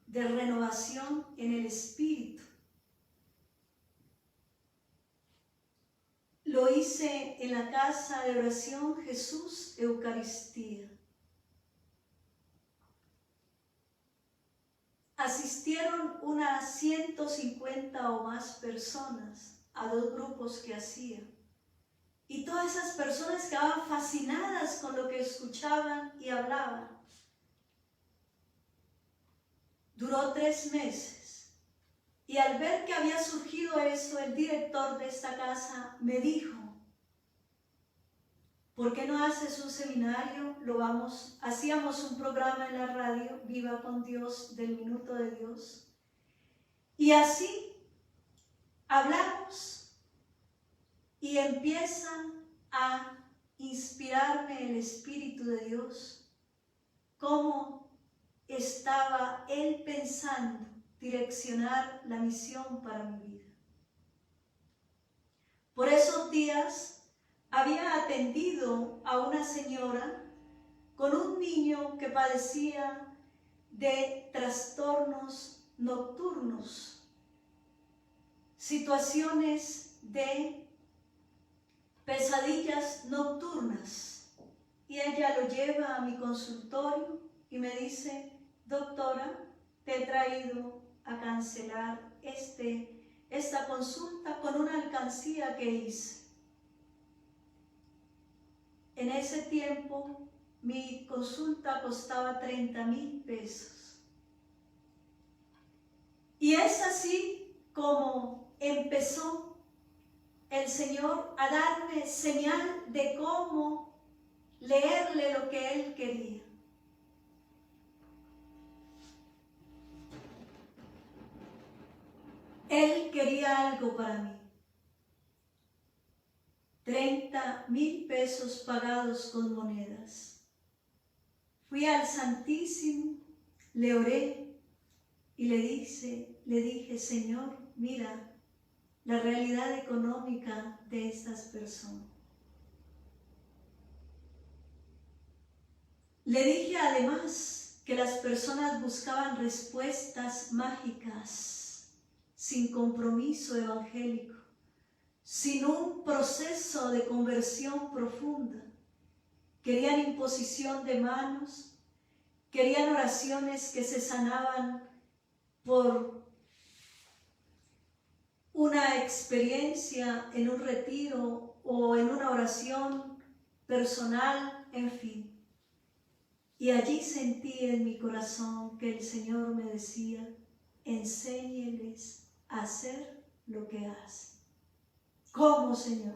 de renovación en el Espíritu. Lo hice en la casa de oración Jesús Eucaristía. Asistieron unas 150 o más personas a 2 grupos que hacía. Y todas esas personas quedaban fascinadas con lo que escuchaban y hablaban. Duró 3 meses. Y al ver que había surgido eso, el director de esta casa me dijo, ¿por qué no haces un seminario? Hacíamos un programa en la radio, Viva con Dios, del Minuto de Dios. Y así hablamos y empieza a inspirarme el Espíritu de Dios cómo estaba él pensando direccionar la misión para mi vida. Por esos días había atendido a una señora con un niño que padecía de trastornos nocturnos, situaciones de pesadillas nocturnas. Y ella lo lleva a mi consultorio y me dice: doctora, te he traído a cancelar esta consulta con una alcancía que hice. En ese tiempo mi consulta costaba 30,000 pesos. Y es así como empezó el Señor a darme señal de cómo leerle lo que Él quería. Él quería algo para mí. 30,000 pesos pagados con monedas. Fui al Santísimo, le oré y le dije, Señor, mira la realidad económica de estas personas. Le dije además que las personas buscaban respuestas mágicas, sin compromiso evangélico, sin un proceso de conversión profunda. Querían imposición de manos, querían oraciones que se sanaban por una experiencia en un retiro o en una oración personal, en fin. Y allí sentí en mi corazón que el Señor me decía: enséñeles a hacer lo que hacen. ¿Cómo, Señor?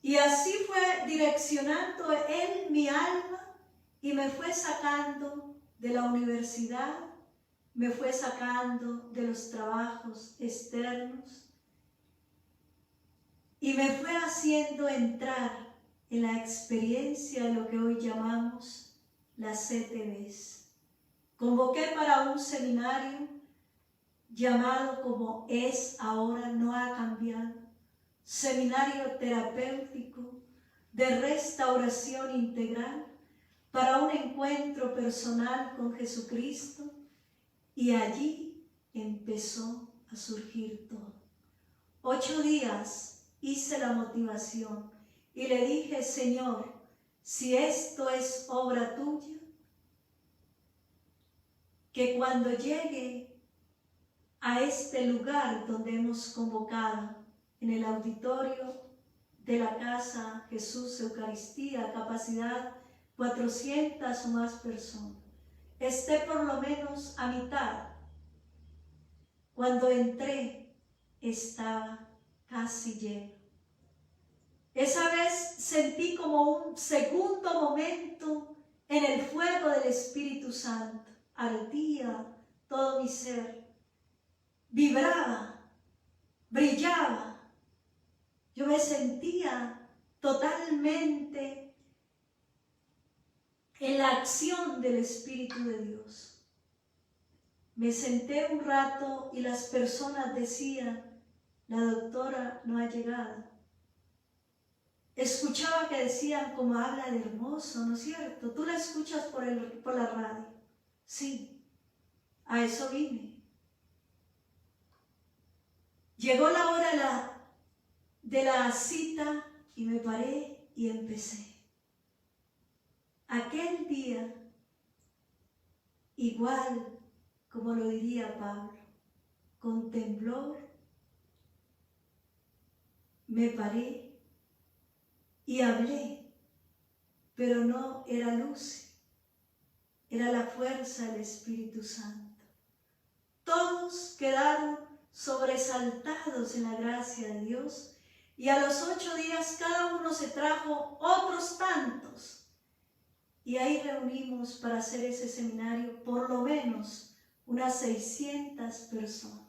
Y así fue direccionando Él mi alma y me fue sacando de la universidad, me fue sacando de los trabajos externos y me fue haciendo entrar en la experiencia de lo que hoy llamamos las CTVs. Convoqué para un seminario llamado como es ahora, no ha cambiado, seminario terapéutico de restauración integral para un encuentro personal con Jesucristo, y allí empezó a surgir todo. 8 días hice la motivación y le dije: Señor, si esto es obra tuya, que cuando llegue a este lugar donde hemos convocado, en el auditorio de la Casa Jesús Eucaristía, capacidad 400 o más personas, esté por lo menos a mitad. Cuando entré, estaba casi lleno. Esa vez sentí como un segundo momento en el fuego del Espíritu Santo. Ardía todo mi ser, vibraba, brillaba. Yo me sentía totalmente en la acción del Espíritu de Dios. Me senté un rato y las personas decían: la doctora no ha llegado. Escuchaba que decían: como habla de hermoso, ¿no es cierto? Tú la escuchas por la radio. Sí, a eso vine. Llegó la hora de la cita y me paré y empecé. Aquel día, igual como lo diría Pablo, con temblor, me paré y hablé, pero no era luz, era la fuerza del Espíritu Santo. Todos quedaron sobresaltados en la gracia de Dios, y a los 8 días cada uno se trajo otros tantos, y ahí reunimos para hacer ese seminario por lo menos unas 600 personas.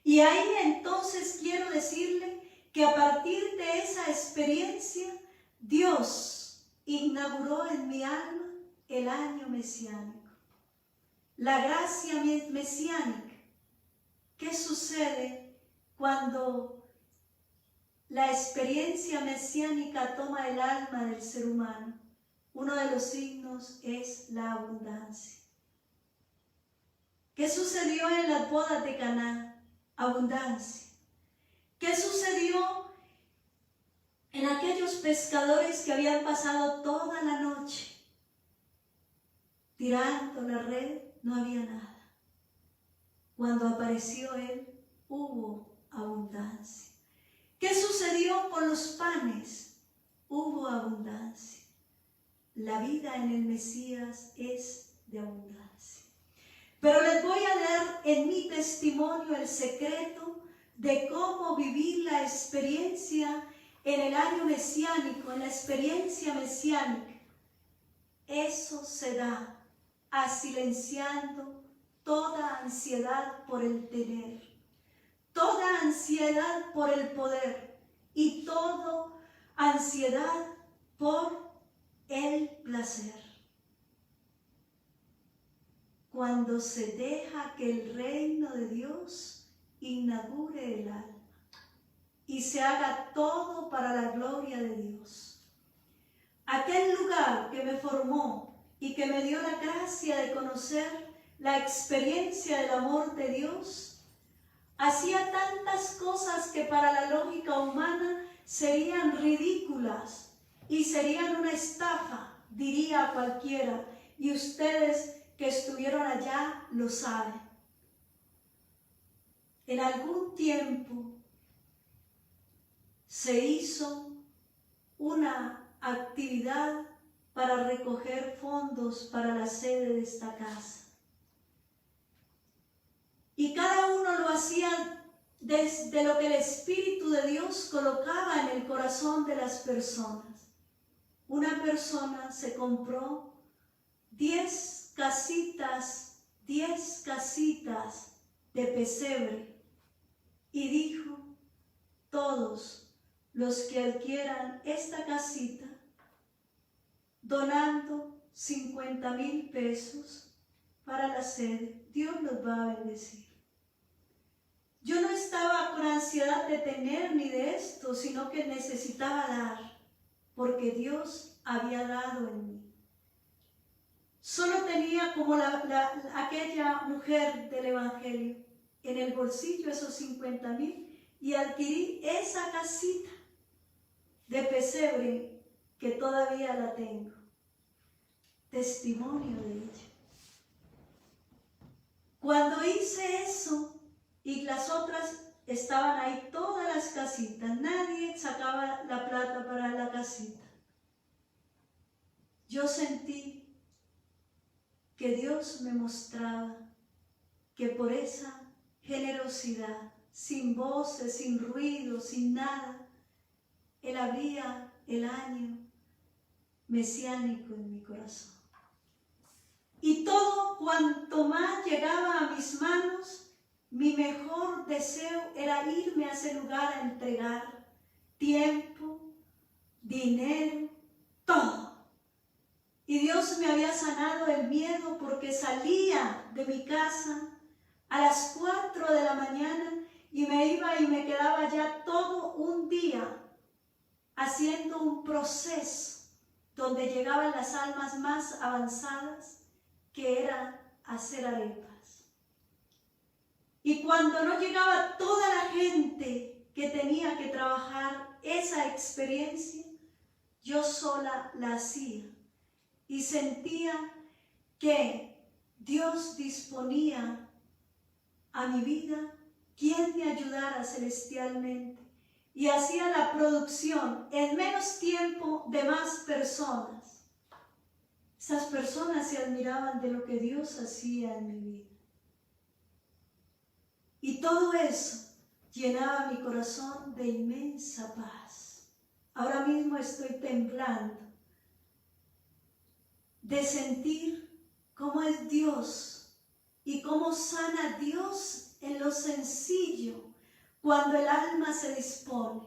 Y ahí entonces quiero decirle que a partir de esa experiencia, Dios inauguró en mi alma el año mesiánico. La gracia mesiánica. ¿Qué sucede cuando la experiencia mesiánica toma el alma del ser humano? Uno de los signos es la abundancia. ¿Qué sucedió en las bodas de Caná? Abundancia. ¿Qué sucedió en aquellos pescadores que habían pasado toda la noche tirando la red? No había nada. Cuando apareció Él, hubo abundancia. ¿Qué sucedió con los panes? Hubo abundancia. La vida en el Mesías es de abundancia. Pero les voy a dar en mi testimonio el secreto de cómo vivir la experiencia en el año mesiánico, en la experiencia mesiánica. Eso se da silenciando toda ansiedad por el tener, toda ansiedad por el poder y toda ansiedad por el placer. Cuando se deja que el reino de Dios inaugure el alma y se haga todo para la gloria de Dios. Aquel lugar que me formó y que me dio la gracia de conocer la experiencia del amor de Dios, hacía tantas cosas que para la lógica humana serían ridículas y serían una estafa, diría cualquiera, y ustedes que estuvieron allá lo saben. En algún tiempo se hizo una actividad para recoger fondos para la sede de esta casa. Y cada uno lo hacía desde lo que el Espíritu de Dios colocaba en el corazón de las personas. Una persona se compró 10 casitas de pesebre y dijo: todos los que adquieran esta casita, donando 50,000 pesos para la sede, Dios los va a bendecir. Yo no estaba con ansiedad de tener ni de esto, sino que necesitaba dar, porque Dios había dado en mí. Solo tenía como aquella mujer del Evangelio en el bolsillo esos 50,000 y adquirí esa casita de pesebre que todavía la tengo. Testimonio de ella. Cuando hice eso y las otras estaban ahí, todas las casitas, nadie sacaba la plata para la casita. Yo sentí que Dios me mostraba que por esa generosidad, sin voces, sin ruido, sin nada, Él abría el año mesiánico en mi corazón. Y todo cuanto más llegaba a mis manos, mi mejor deseo era irme a ese lugar a entregar tiempo, dinero, todo. Y Dios me había sanado el miedo porque salía de mi casa a las 4 de la mañana y me iba y me quedaba ya todo un día haciendo un proceso donde llegaban las almas más avanzadas, que era hacer arepas. Y cuando no llegaba toda la gente que tenía que trabajar esa experiencia, yo sola la hacía y sentía que Dios disponía a mi vida quien me ayudara celestialmente y hacía la producción en menos tiempo de más personas. Esas personas se admiraban de lo que Dios hacía en mi vida. Y todo eso llenaba mi corazón de inmensa paz. Ahora mismo estoy temblando de sentir cómo es Dios y cómo sana Dios en lo sencillo cuando el alma se dispone,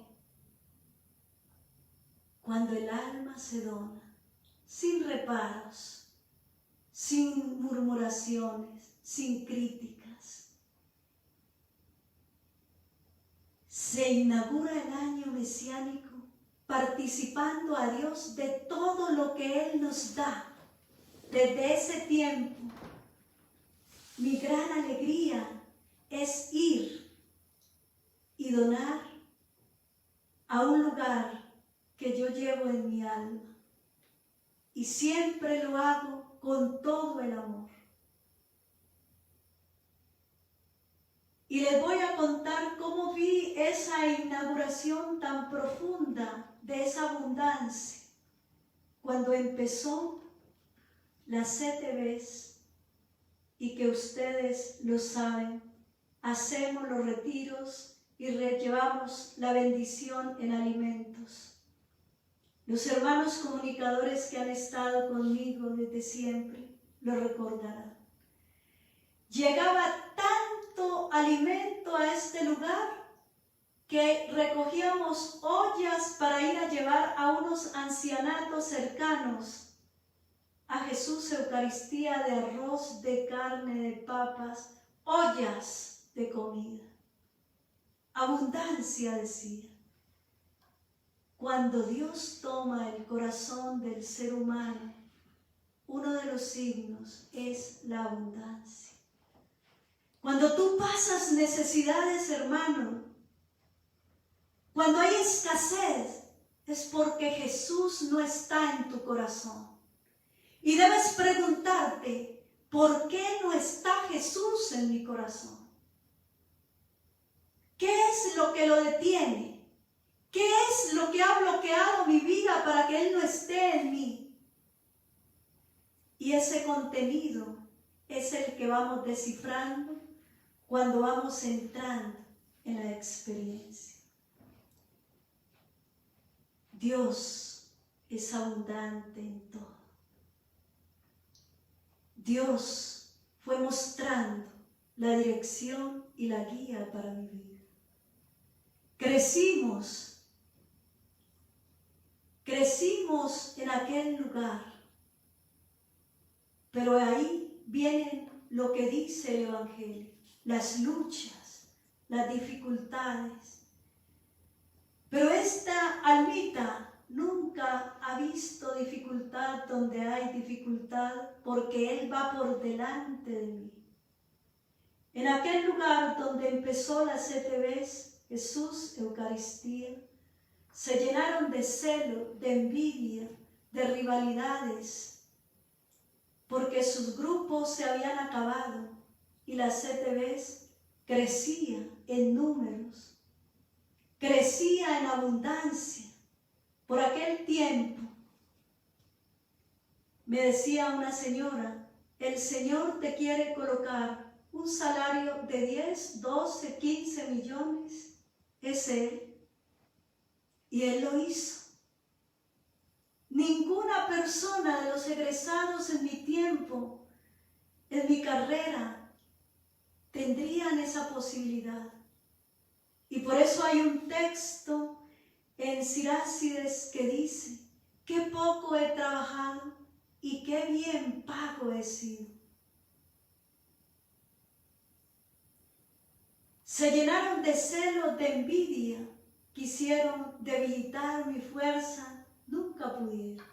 cuando el alma se dona. sin reparos, sin murmuraciones, sin críticas. Se inaugura el año mesiánico participando a Dios de todo lo que Él nos da. Desde ese tiempo, mi gran alegría es ir y donar a un lugar que yo llevo en mi alma. Y siempre lo hago con todo el amor. Y les voy a contar cómo vi esa inauguración tan profunda de esa abundancia. Cuando empezó las CTVs, y que ustedes lo saben, hacemos los retiros y llevamos la bendición en alimentos. Los hermanos comunicadores que han estado conmigo desde siempre lo recordarán. Llegaba tanto alimento a este lugar que recogíamos ollas para ir a llevar a unos ancianatos cercanos a Jesús Eucaristía de arroz, de carne, de papas, ollas de comida. Abundancia, decía. Cuando Dios toma el corazón del ser humano, uno de los signos es la abundancia. Cuando tú pasas necesidades, hermano, cuando hay escasez, es porque Jesús no está en tu corazón. Y debes preguntarte, ¿por qué no está Jesús en mi corazón? ¿Qué es lo que lo detiene? ¿Qué es lo que ha bloqueado mi vida para que Él no esté en mí? Y ese contenido es el que vamos descifrando cuando vamos entrando en la experiencia. Dios es abundante en todo. Dios fue mostrando la dirección y la guía para mi vida. Crecimos en aquel lugar, pero ahí viene lo que dice el Evangelio, las luchas, las dificultades. Pero esta almita nunca ha visto dificultad donde hay dificultad, porque Él va por delante de mí. En aquel lugar donde empezó la CTVs, Jesús, Eucaristía, se llenaron de celo, de envidia, de rivalidades, porque sus grupos se habían acabado y la CTVs crecía en números, crecía en abundancia. Por aquel tiempo, me decía una señora, el Señor te quiere colocar un salario de 10, 12, 15 millones, es Él. Y Él lo hizo. Ninguna persona de los egresados en mi tiempo, en mi carrera, tendrían esa posibilidad. Y por eso hay un texto en Sirácides que dice, qué poco he trabajado y qué bien pago he sido. Se llenaron de celos, de envidia, quisieron debilitar mi fuerza, nunca pudieron.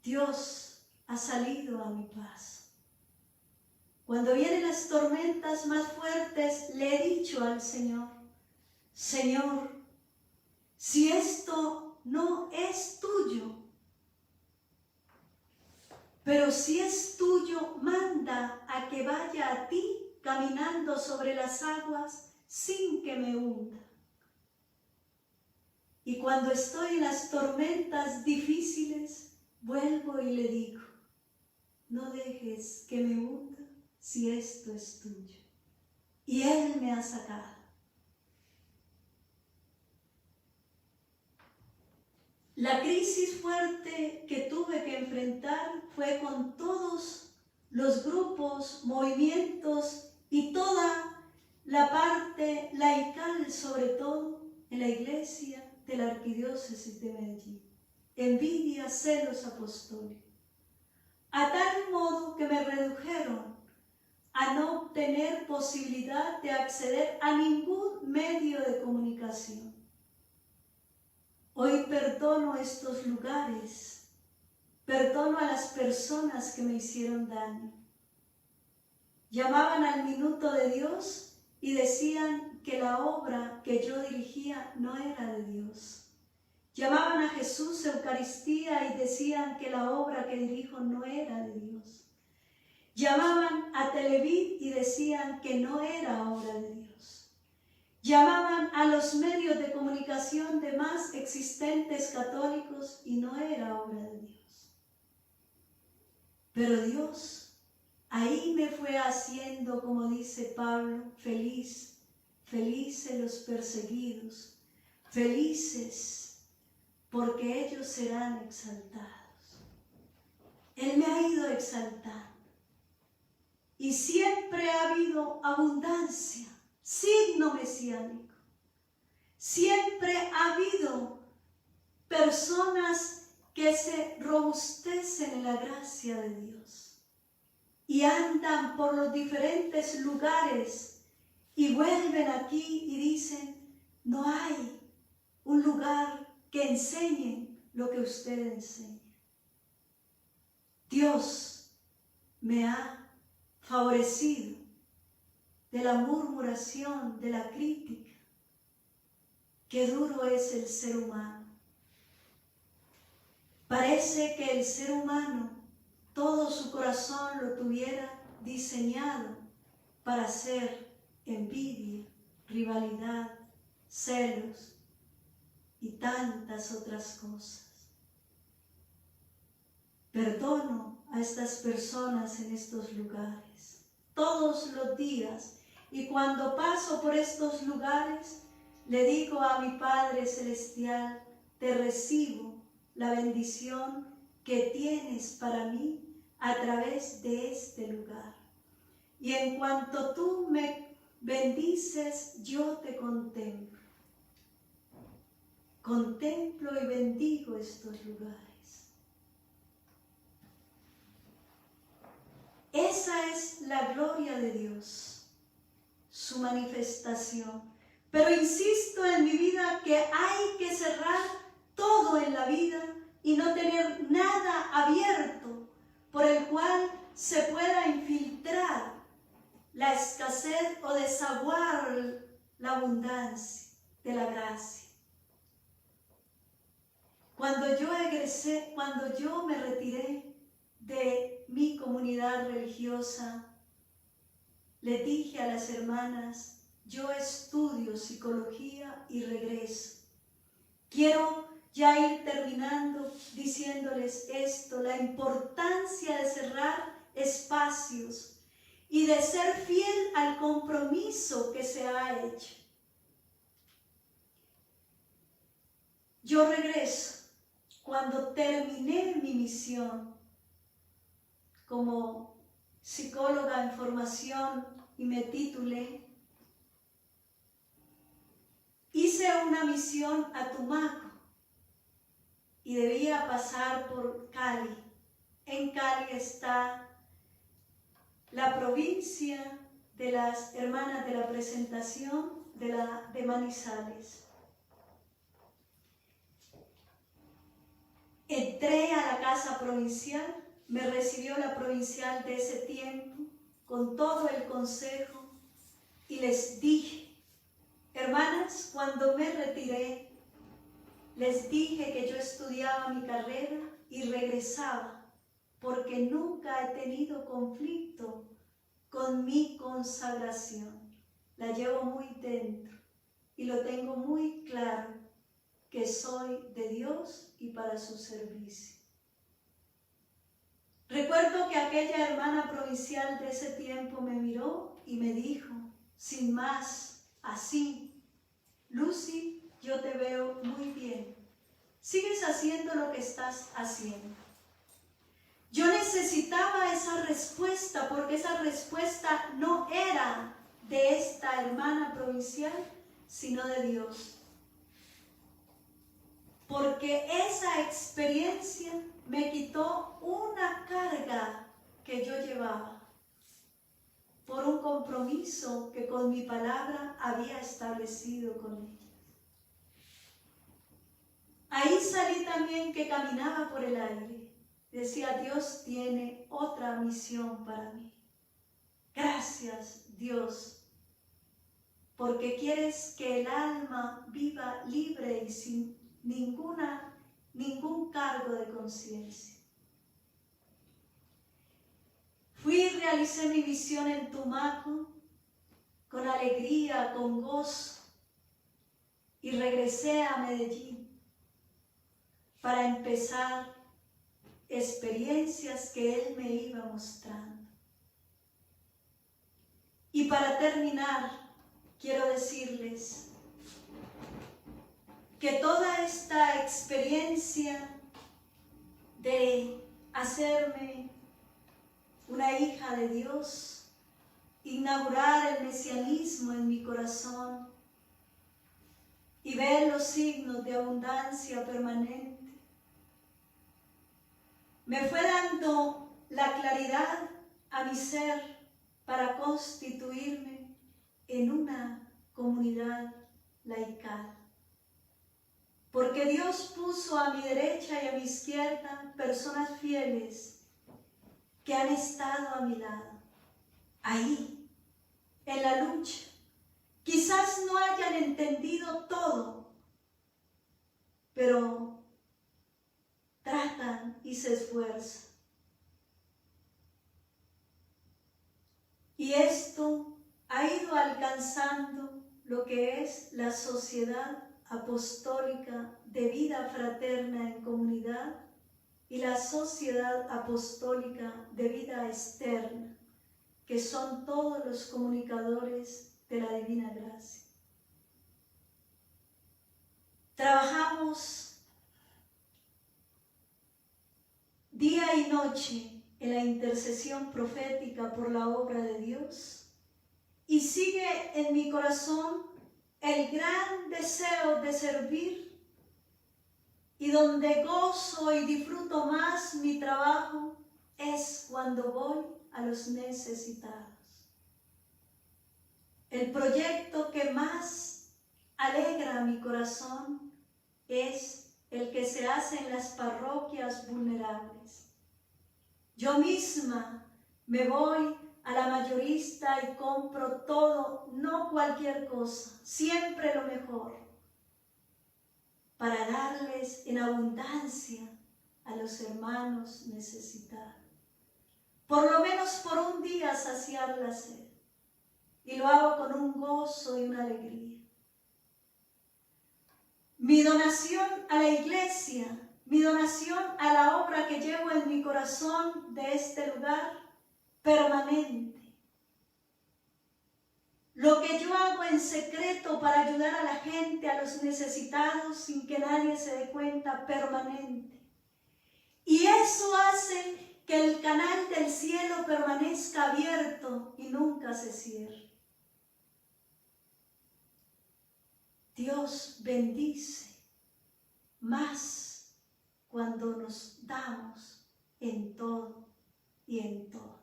Dios ha salido a mi paso. Cuando vienen las tormentas más fuertes, le he dicho al Señor, Señor, si esto no es tuyo, pero si es tuyo, manda a que vaya a ti caminando sobre las aguas sin que me hunda. Y cuando estoy en las tormentas difíciles, vuelvo y le digo, no dejes que me hunda si esto es tuyo. Y Él me ha sacado. La crisis fuerte que tuve que enfrentar fue con todos los grupos, movimientos y toda la parte laical, sobre todo en la iglesia de la Arquidiócesis de Medellín. envidia, celos apostólicos, a tal modo que me redujeron a no tener posibilidad de acceder a ningún medio de comunicación. Hoy perdono estos lugares, perdono a las personas que me hicieron daño. Llamaban al minuto de Dios y decían que la obra que yo dirigía no era de Dios. Llamaban a Jesús Eucaristía y decían que la obra que dirijo no era de Dios. Llamaban a Televid y decían que no era obra de Dios. Llamaban a los medios de comunicación demás existentes católicos y no era obra de Dios. Pero Dios ahí me fue haciendo, como dice Pablo, feliz, felices los perseguidos, felices porque ellos serán exaltados. Él me ha ido exaltando. Y siempre ha habido abundancia, signo mesiánico. Siempre ha habido personas que se robustecen en la gracia de Dios y andan por los diferentes lugares y vuelven aquí y dicen, no hay un lugar que enseñen lo que usted enseña. Dios me ha favorecido de la murmuración, de la crítica. Qué duro es el ser humano. Parece que el ser humano, todo su corazón lo tuviera diseñado para hacer envidia, rivalidad, celos y tantas otras cosas. Perdono a estas personas en estos lugares, todos los días, y cuando paso por estos lugares, le digo a mi Padre Celestial, te recibo la bendición que tienes para mí a través de este lugar. Y en cuanto tú me bendices, yo te contemplo. Contemplo y bendigo estos lugares. Esa es la gloria de Dios, su manifestación. Pero insisto en mi vida que hay que cerrar todo en la vida y no tener nada abierto por el cual se pueda infiltrar la escasez o desaguar la abundancia de la gracia. Cuando yo egresé, cuando yo me retiré de mi comunidad religiosa, le dije a las hermanas, yo estudio psicología y regreso. Quiero ya ir terminando diciéndoles esto, la importancia de cerrar espacios y de ser fiel al compromiso que se ha hecho. Yo regreso cuando terminé mi misión como psicóloga en formación y me titulé. Hice una misión a Tumaco y debía pasar por Cali. En Cali está la provincia de las Hermanas de la Presentación de Manizales. Entré a la casa provincial, me recibió la provincial de ese tiempo con todo el consejo y les dije, hermanas, cuando me retiré, les dije que yo estudiaba mi carrera y regresaba porque nunca he tenido conflicto con mi consagración. La llevo muy dentro y lo tengo muy claro que soy de Dios y para su servicio. Recuerdo que aquella hermana provincial de ese tiempo me miró y me dijo, sin más, así, Lucy, yo te veo muy bien. Sigues haciendo lo que estás haciendo. Yo necesitaba esa respuesta porque esa respuesta no era de esta hermana provincial, sino de Dios. porque esa experiencia me quitó una carga que yo llevaba por un compromiso que con mi palabra había establecido con ella. Ahí salí también que caminaba por el aire. Decía, Dios tiene otra misión para mí. Gracias, Dios, porque quieres que el alma viva libre y sin ningún cargo de conciencia. Fui y realicé mi misión en Tumaco con alegría, con gozo, y regresé a Medellín para empezar experiencias que Él me iba mostrando. Y para terminar, quiero decirles que toda esta experiencia de hacerme una hija de Dios, inaugurar el mesianismo en mi corazón y ver los signos de abundancia permanente, me fue dando la claridad a mi ser para constituirme en una comunidad laical. Porque Dios puso a mi derecha y a mi izquierda personas fieles que han estado a mi lado, ahí, en la lucha. Quizás no hayan entendido todo, pero tratan y se esfuerzan. Y esto ha ido alcanzando lo que es la sociedad apostólica de vida fraterna en comunidad y la sociedad apostólica de vida externa, que son todos los comunicadores de la divina gracia. Trabajamos día y noche en la intercesión profética por la obra de Dios, y sigue en mi corazón el gran deseo de servir, y donde gozo y disfruto más mi trabajo es cuando voy a los necesitados. El proyecto que más alegra mi corazón es el que se hace en las parroquias vulnerables. Yo misma me voy a la mayorista y compro todo, no cualquier cosa, siempre lo mejor, para darles en abundancia a los hermanos necesitados. Por lo menos por un día saciar la sed. Y lo hago con un gozo y una alegría. Mi donación a la iglesia, mi donación a la obra que llevo en mi corazón de este lugar, permanente. Lo que yo hago en secreto para ayudar a la gente, a los necesitados, sin que nadie se dé cuenta, permanente. Y eso hace que el canal del cielo permanezca abierto y nunca se cierre. Dios bendice más cuando nos damos en todo y en todo.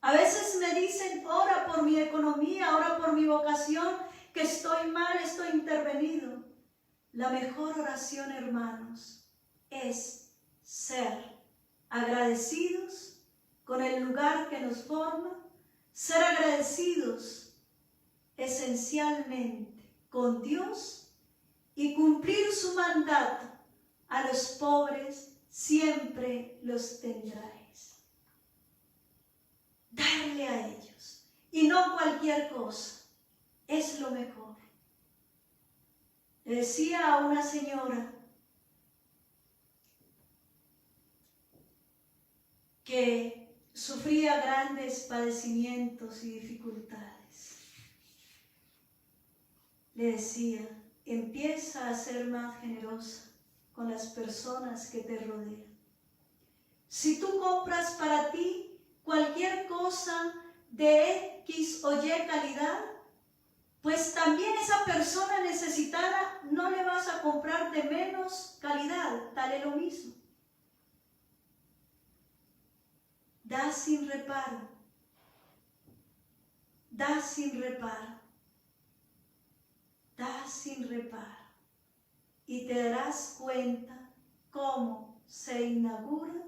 A veces me dicen, ora por mi economía, ora por mi vocación, que estoy mal, estoy intervenido. La mejor oración, hermanos, es ser agradecidos con el lugar que nos forma, ser agradecidos esencialmente con Dios y cumplir su mandato. A los pobres siempre los tendráis. Darle a ellos, y no cualquier cosa, es lo mejor. Le decía a una señora que sufría grandes padecimientos y dificultades. Le decía, empieza a ser más generosa con las personas que te rodean. Si tú compras para ti cualquier cosa de X o Y calidad, pues también esa persona necesitada no le vas a comprar de menos calidad, dale lo mismo. Da sin reparo, da sin reparo, da sin reparo, y te darás cuenta cómo se inaugura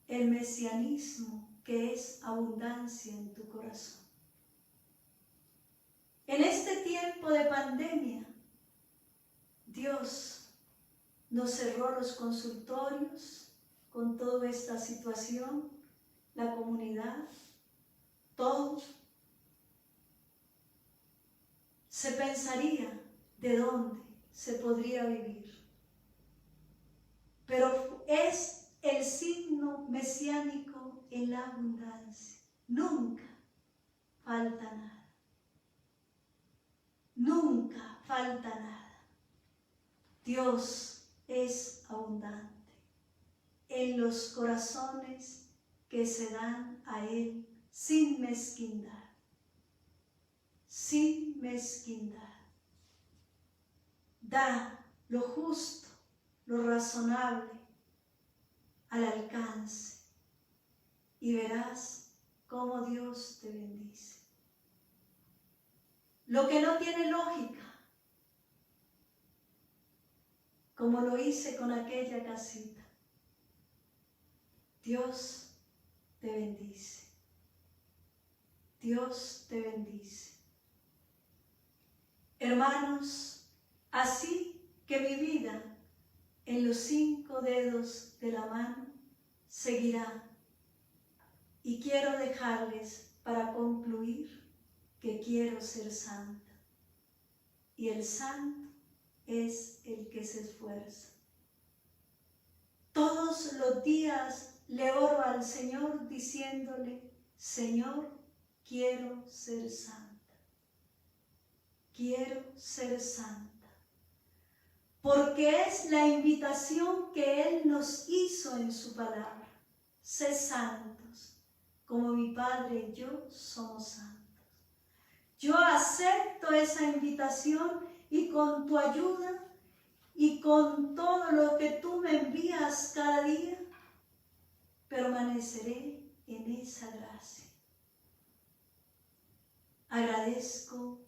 el mesianismo, que es abundancia en tu corazón. En este tiempo de pandemia, Dios nos cerró los consultorios con toda esta situación, la comunidad, todo. Se pensaría de dónde se podría vivir. Pero es el signo mesiánico en la abundancia. Nunca falta nada. Nunca falta nada. Dios es abundante en los corazones que se dan a Él sin mezquindad. Sin mezquindad. Da lo justo, lo razonable al alcance y verás cómo Dios te bendice. Lo que no tiene lógica, como lo hice con aquella casita, Dios te bendice. Dios te bendice. Hermanos, así que mi vida en los 5 dedos de la mano seguirá. Y quiero dejarles para concluir que quiero ser santa. Y el santo es el que se esfuerza. Todos los días le oro al Señor diciéndole: Señor, quiero ser santa. Quiero ser santa. Porque es la invitación que Él nos hizo en su palabra. Sé santos, como mi Padre y yo somos santos. Yo acepto esa invitación y con tu ayuda y con todo lo que tú me envías cada día, permaneceré en esa gracia. Agradezco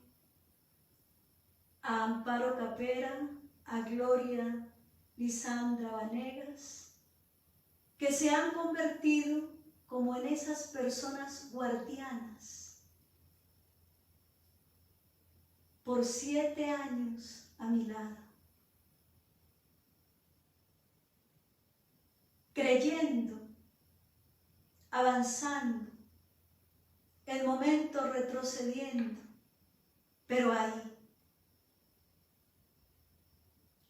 a Amparo Capera, a Gloria Lisandra Vanegas, que se han convertido como en esas personas guardianas. Por 7 años a mi lado, creyendo, avanzando, el momento retrocediendo, pero ahí.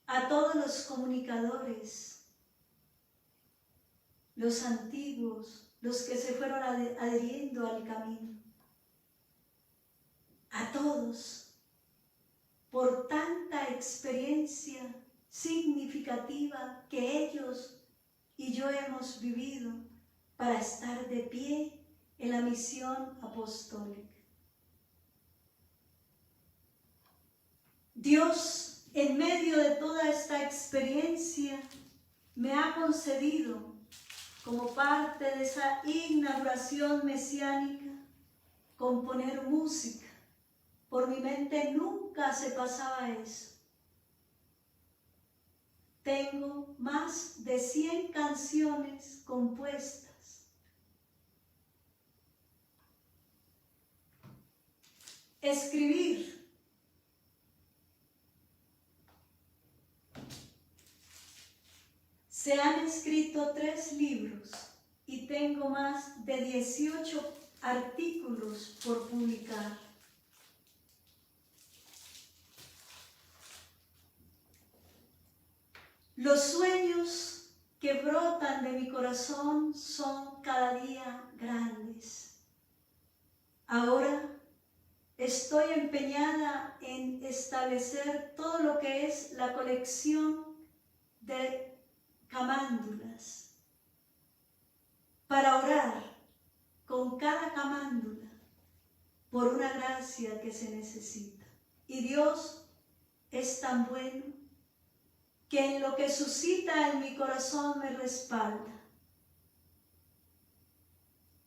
A todos los comunicadores, los antiguos, los que se fueron adheriendo al camino, a todos, por tanta experiencia significativa que ellos y yo hemos vivido para estar de pie en la misión apostólica. Dios, en medio de toda esta experiencia, me ha concedido, como parte de esa inauguración mesiánica, componer música. Por mi mente nunca se pasaba eso. Tengo más de 100 canciones compuestas. Escribir. Se han escrito 3 libros y tengo más de 18 artículos por publicar. Los sueños que brotan de mi corazón son cada día grandes. Ahora estoy empeñada en establecer todo lo que es la colección de camándulas para orar con cada camándula, por una gracia que se necesita. Y Dios es tan bueno que en lo que suscita en mi corazón me respalda.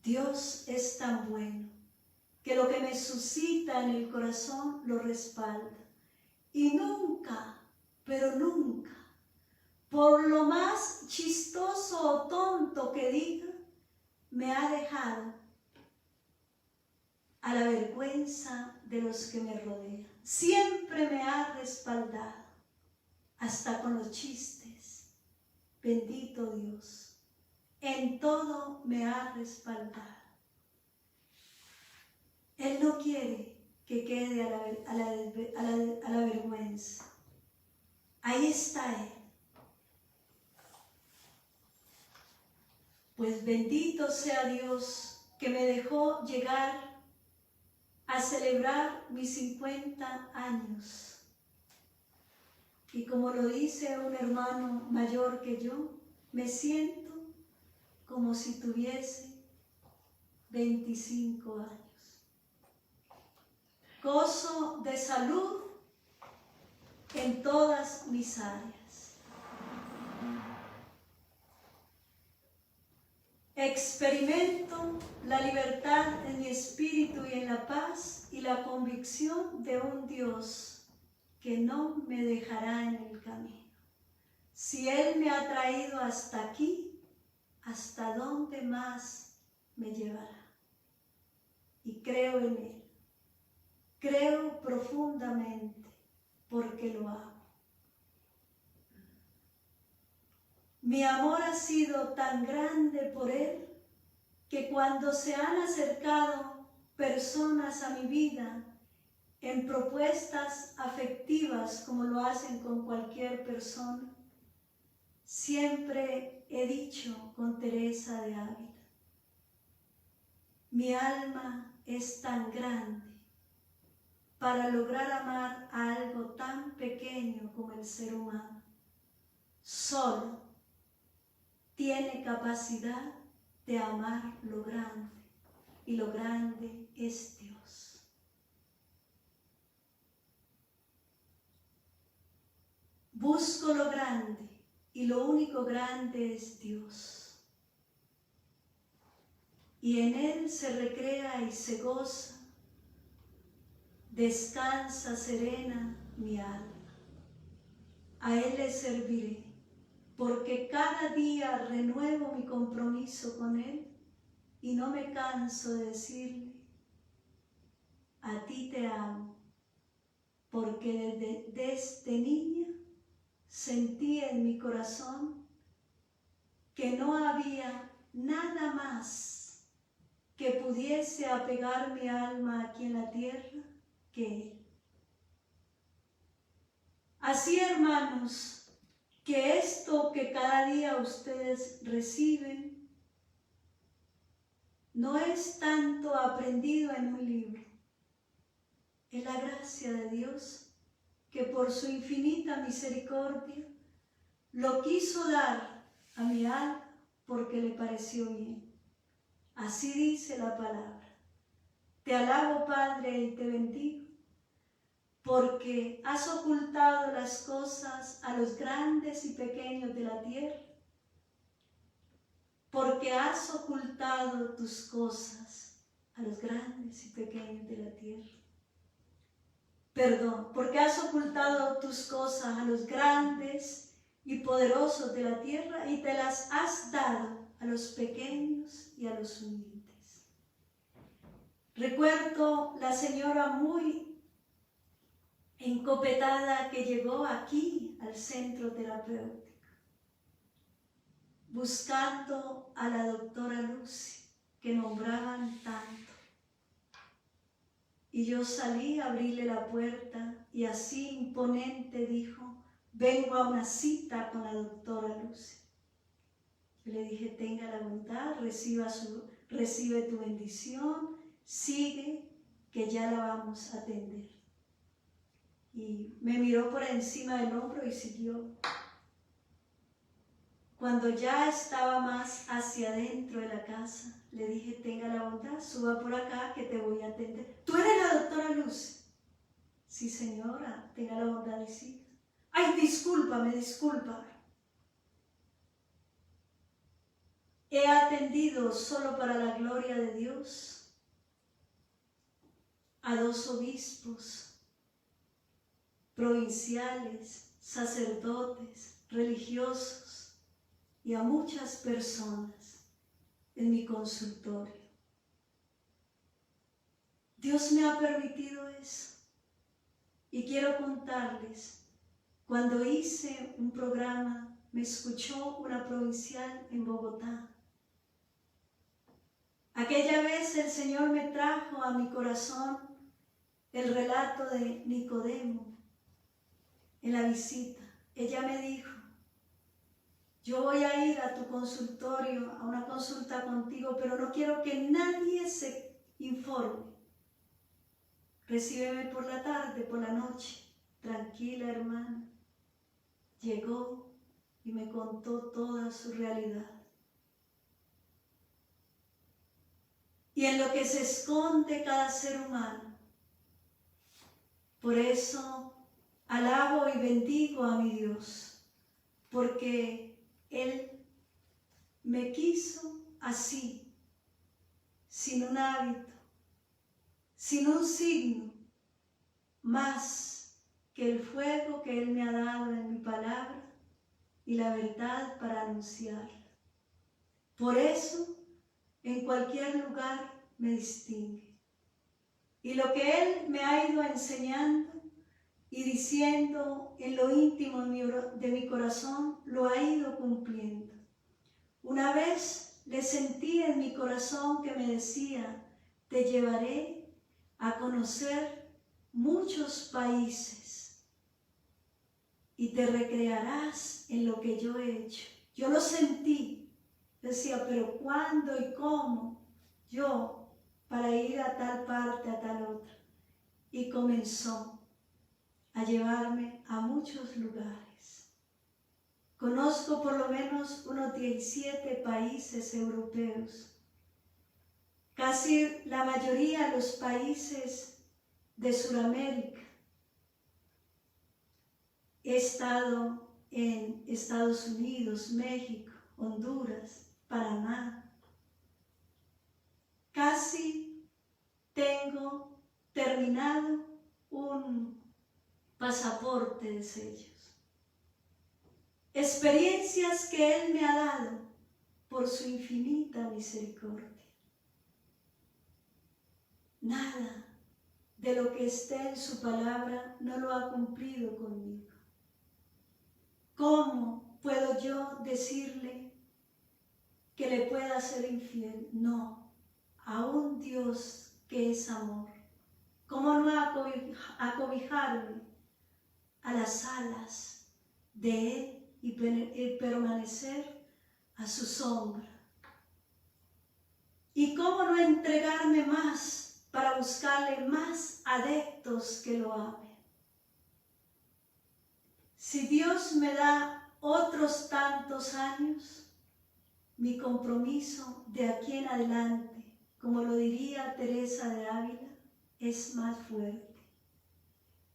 Dios es tan bueno que lo que me suscita en el corazón lo respalda. Y nunca, pero nunca, por lo más chistoso o tonto que diga, me ha dejado a la vergüenza de los que me rodean. Siempre me ha respaldado, hasta con los chistes. Bendito Dios, en todo me ha respaldado. Él no quiere que quede a la vergüenza. Ahí está Él. Pues bendito sea Dios que me dejó llegar a celebrar mis 50 años. Y como lo dice un hermano mayor que yo, me siento como si tuviese 25 años. Gozo de salud en todas mis áreas. Experimento la libertad en mi espíritu y en la paz y la convicción de un Dios que no me dejará en el camino. Si Él me ha traído hasta aquí, ¿hasta dónde más me llevará? Y creo en Él. Creo profundamente porque lo amo. Mi amor ha sido tan grande por Él que cuando se han acercado personas a mi vida en propuestas afectivas como lo hacen con cualquier persona, siempre he dicho con Teresa de Ávila, mi alma es tan grande para lograr amar a algo tan pequeño como el ser humano. Solo tiene capacidad de amar lo grande, y lo grande es Dios. Busco lo grande, y lo único grande es Dios. Y en Él se recrea y se goza, descansa serena mi alma. A Él le serviré, porque cada día renuevo mi compromiso con Él y no me canso de decirle, a ti te amo, porque desde niña sentí en mi corazón que no había nada más que pudiese apegar mi alma aquí en la tierra que Él. Así, hermanos, que esto que cada día ustedes reciben no es tanto aprendido en un libro, es la gracia de Dios que por su infinita misericordia lo quiso dar a mi alma porque le pareció bien. Así dice la palabra. Te alabo, Padre, y te bendigo, porque has ocultado las cosas a los grandes y pequeños de la tierra, porque has ocultado tus cosas a los grandes y pequeños de la tierra. Perdón, porque has ocultado tus cosas a los grandes y poderosos de la tierra y te las has dado a los pequeños y a los humildes. Recuerdo la señora muy encopetada que llegó aquí al centro terapéutico, buscando a la doctora Lucy, que nombraban tanto. Y yo salí a abrirle la puerta y así imponente dijo, vengo a una cita con la doctora Lucy. Yo le dije, tenga la bondad, recibe tu bendición, sigue, que ya la vamos a atender. Y me miró por encima del hombro y siguió. Cuando ya estaba más hacia adentro de la casa, le dije, tenga la bondad, suba por acá que te voy a atender. ¿Tú eres la doctora Luz? Sí, señora, tenga la bondad de decir. Ay, discúlpame. He atendido solo para la gloria de Dios a 2 obispos provinciales, sacerdotes, religiosos y a muchas personas en mi consultorio. Dios me ha permitido eso. Y quiero contarles, cuando hice un programa, me escuchó una provincial en Bogotá. Aquella vez el Señor me trajo a mi corazón el relato de Nicodemo en la visita. Ella me dijo, yo voy a ir a tu consultorio, a una consulta contigo, pero no quiero que nadie se informe. Recíbeme por la tarde, por la noche. Tranquila, hermana. Llegó y me contó toda su realidad. Y en lo que se esconde cada ser humano. Por eso alabo y bendigo a mi Dios, porque Él me quiso así, sin un hábito, sin un signo, más que el fuego que Él me ha dado en mi palabra y la verdad para anunciarla. Por eso, en cualquier lugar me distingue. Y lo que Él me ha ido enseñando y diciendo en lo íntimo de mi corazón, lo ha ido cumpliendo. Una vez le sentí en mi corazón que me decía, te llevaré a conocer muchos países y te recrearás en lo que yo he hecho. Yo lo sentí. Decía, pero ¿cuándo y cómo? Yo, para ir a tal parte, a tal otra. Y comenzó a llevarme a muchos lugares. Conozco por lo menos unos 17 países europeos. Casi la mayoría de los países de Sudamérica. He estado en Estados Unidos, México, Honduras, Panamá. Casi tengo terminado un pasaporte de sellos. Experiencias que Él me ha dado por su infinita misericordia. Nada de lo que esté en su palabra no lo ha cumplido conmigo. ¿Cómo puedo yo decirle que le pueda ser infiel? No, a un Dios que es amor. ¿Cómo no acobijarme a las alas de Él y permanecer a su sombra? ¿Y cómo no entregarme más para buscarle más adeptos que lo amen? Si Dios me da otros tantos años, mi compromiso de aquí en adelante, como lo diría Teresa de Ávila, es más fuerte.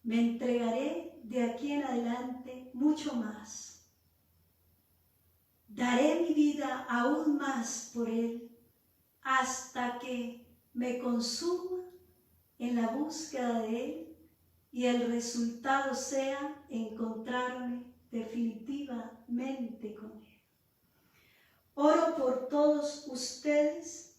Me entregaré de aquí en adelante mucho más. Daré mi vida aún más por Él hasta que me consuma en la búsqueda de Él y el resultado sea encontrarme definitivamente con Él. Oro por todos ustedes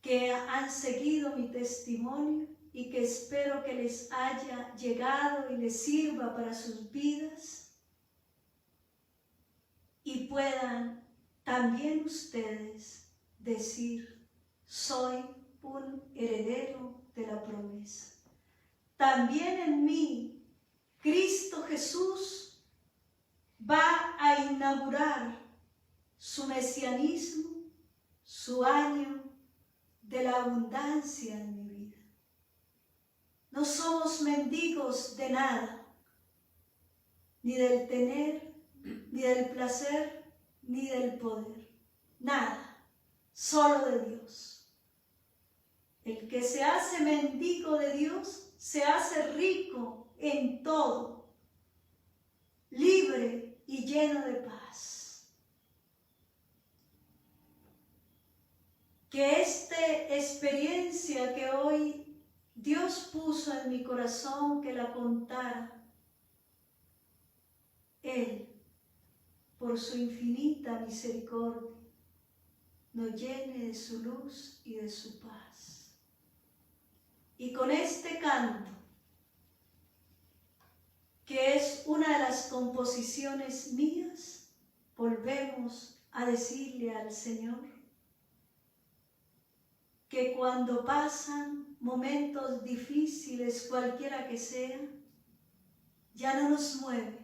que han seguido mi testimonio y que espero que les haya llegado y les sirva para sus vidas y puedan también ustedes decir, soy un heredero de la promesa. También en mí, Cristo Jesús va a inaugurar su mesianismo, su año de la abundancia en mi vida. No somos mendigos de nada, ni del tener, ni del placer, ni del poder. Nada, solo de Dios. El que se hace mendigo de Dios, se hace rico en todo, libre y lleno de paz. Que esta experiencia que hoy Dios puso en mi corazón, que la contara, Él, por su infinita misericordia, nos llene de su luz y de su paz. Y con este canto, que es una de las composiciones mías, volvemos a decirle al Señor que cuando pasan momentos difíciles, cualquiera que sea, ya no nos mueve,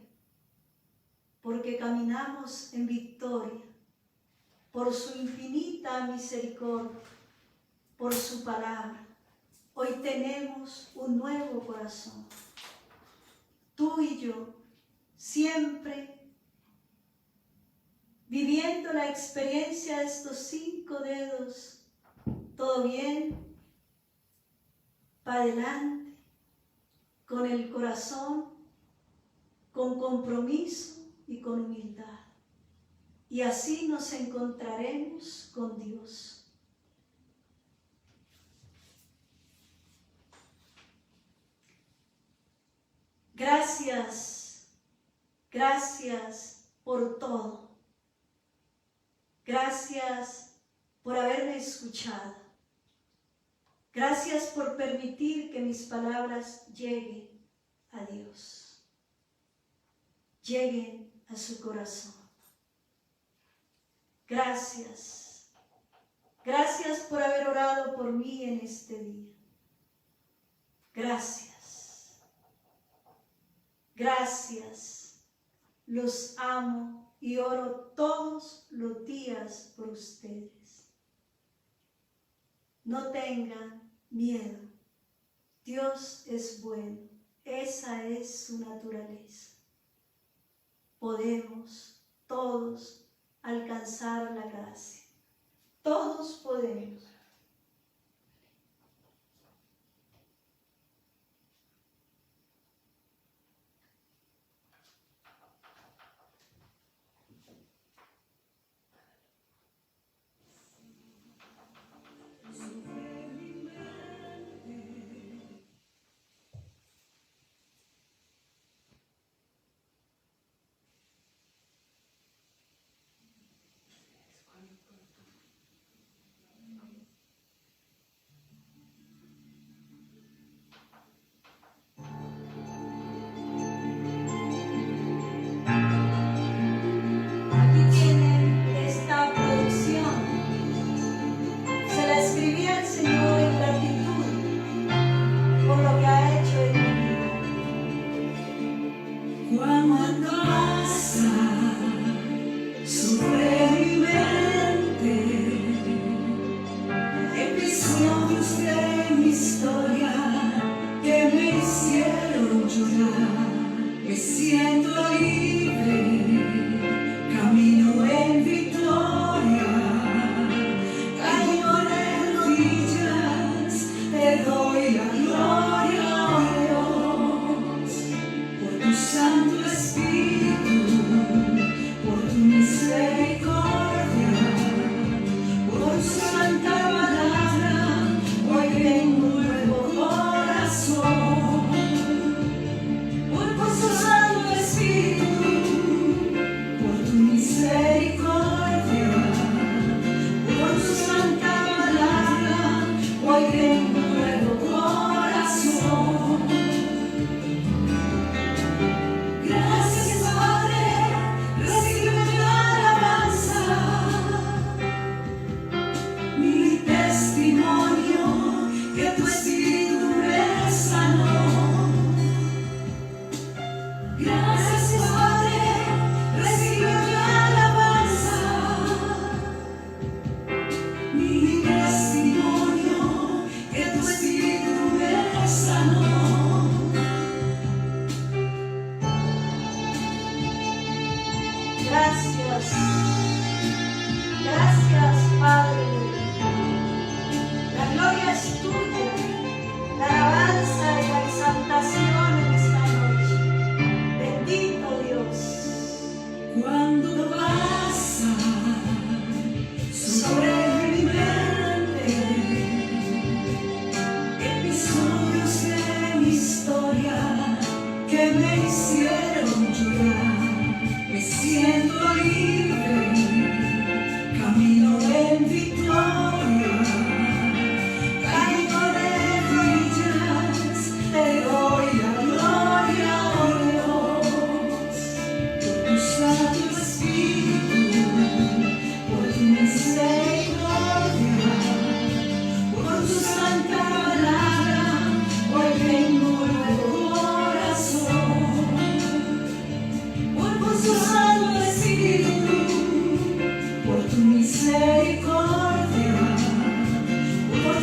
porque caminamos en victoria, por su infinita misericordia, por su palabra. Hoy tenemos un nuevo corazón. Tú y yo, siempre viviendo la experiencia de estos 5 dedos, todo bien, para adelante, con el corazón, con compromiso y con humildad. Y así nos encontraremos con Dios. Gracias, gracias por todo. Gracias por haberme escuchado. Gracias por permitir que mis palabras lleguen a Dios, lleguen a su corazón. Gracias. Gracias por haber orado por mí en este día. Gracias. Gracias. Los amo y oro todos los días por ustedes. No tengan miedo. Dios es bueno. Esa es su naturaleza. Podemos todos alcanzar la gracia. Todos podemos.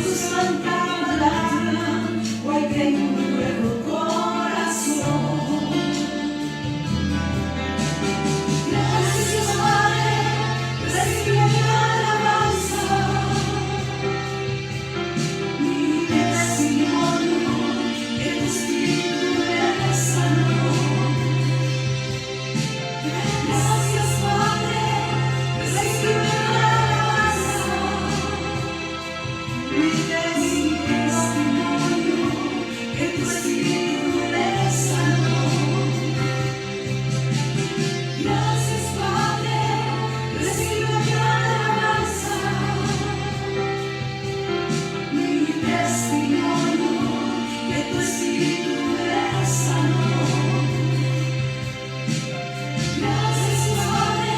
tu santa palabra, hoy tengo un nuevo corazón. Gracias, Padre, recibe mi alabanza, mi testimonio, que tu Espíritu me sanó. Gracias, Padre, recibe mi alabanza, mi testimonio, que tu Espíritu me sanó. Gracias, Padre, recibe mi alabanza, mi testimonio, que tu Espíritu me sanó. Gracias, Padre,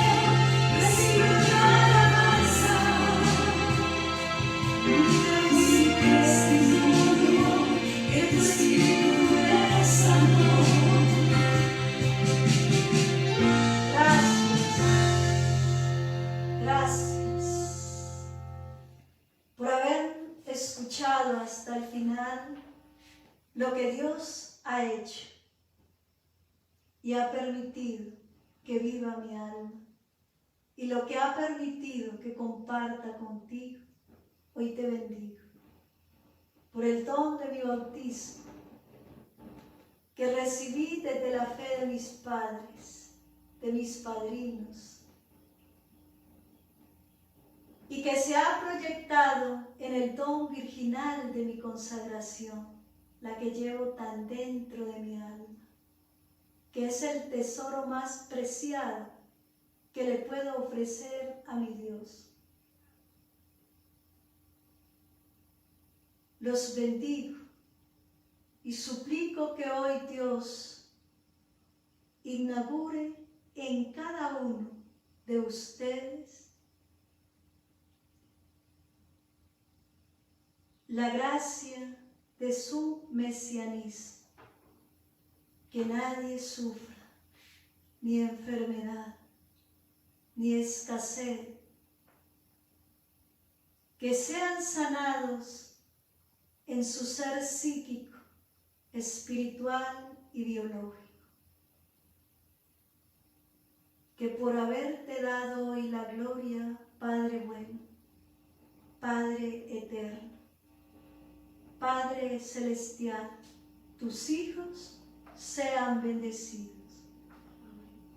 recibe mi alabanza, mi testimonio, que tu Espíritu me sanó. Gracias por haber escuchado hasta el final lo que Dios ha hecho y ha permitido que viva mi alma, y lo que ha permitido que comparta contigo. Hoy te bendigo por el don de mi bautismo que recibí desde la fe de mis padres, de mis padrinos, y que se ha proyectado en el don virginal de mi consagración, la que llevo tan dentro de mi alma, que es el tesoro más preciado que le puedo ofrecer a mi Dios. Los bendigo y suplico que hoy Dios inaugure en cada uno de ustedes la gracia de su mesianismo, que nadie sufra ni enfermedad, ni escasez, que sean sanados en su ser psíquico, espiritual y biológico, que por haberte dado hoy la gloria, Padre bueno, Padre eterno, Padre celestial, tus hijos sean bendecidos.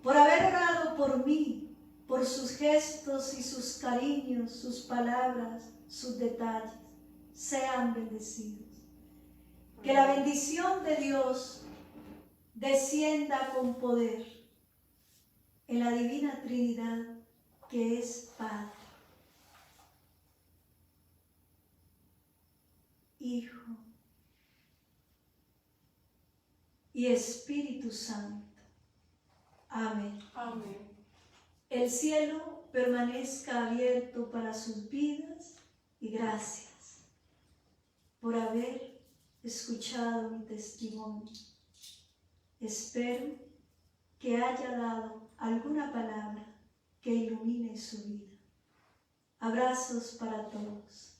Por haber orado por mí, por sus gestos y sus cariños, sus palabras, sus detalles, sean bendecidos. Que la bendición de Dios descienda con poder en la divina Trinidad, que es Padre, Hijo y Espíritu Santo. Amén. Amén. El cielo permanezca abierto para sus vidas, y gracias por haber escuchado mi testimonio. Espero que haya dado alguna palabra que ilumine su vida. Abrazos para todos.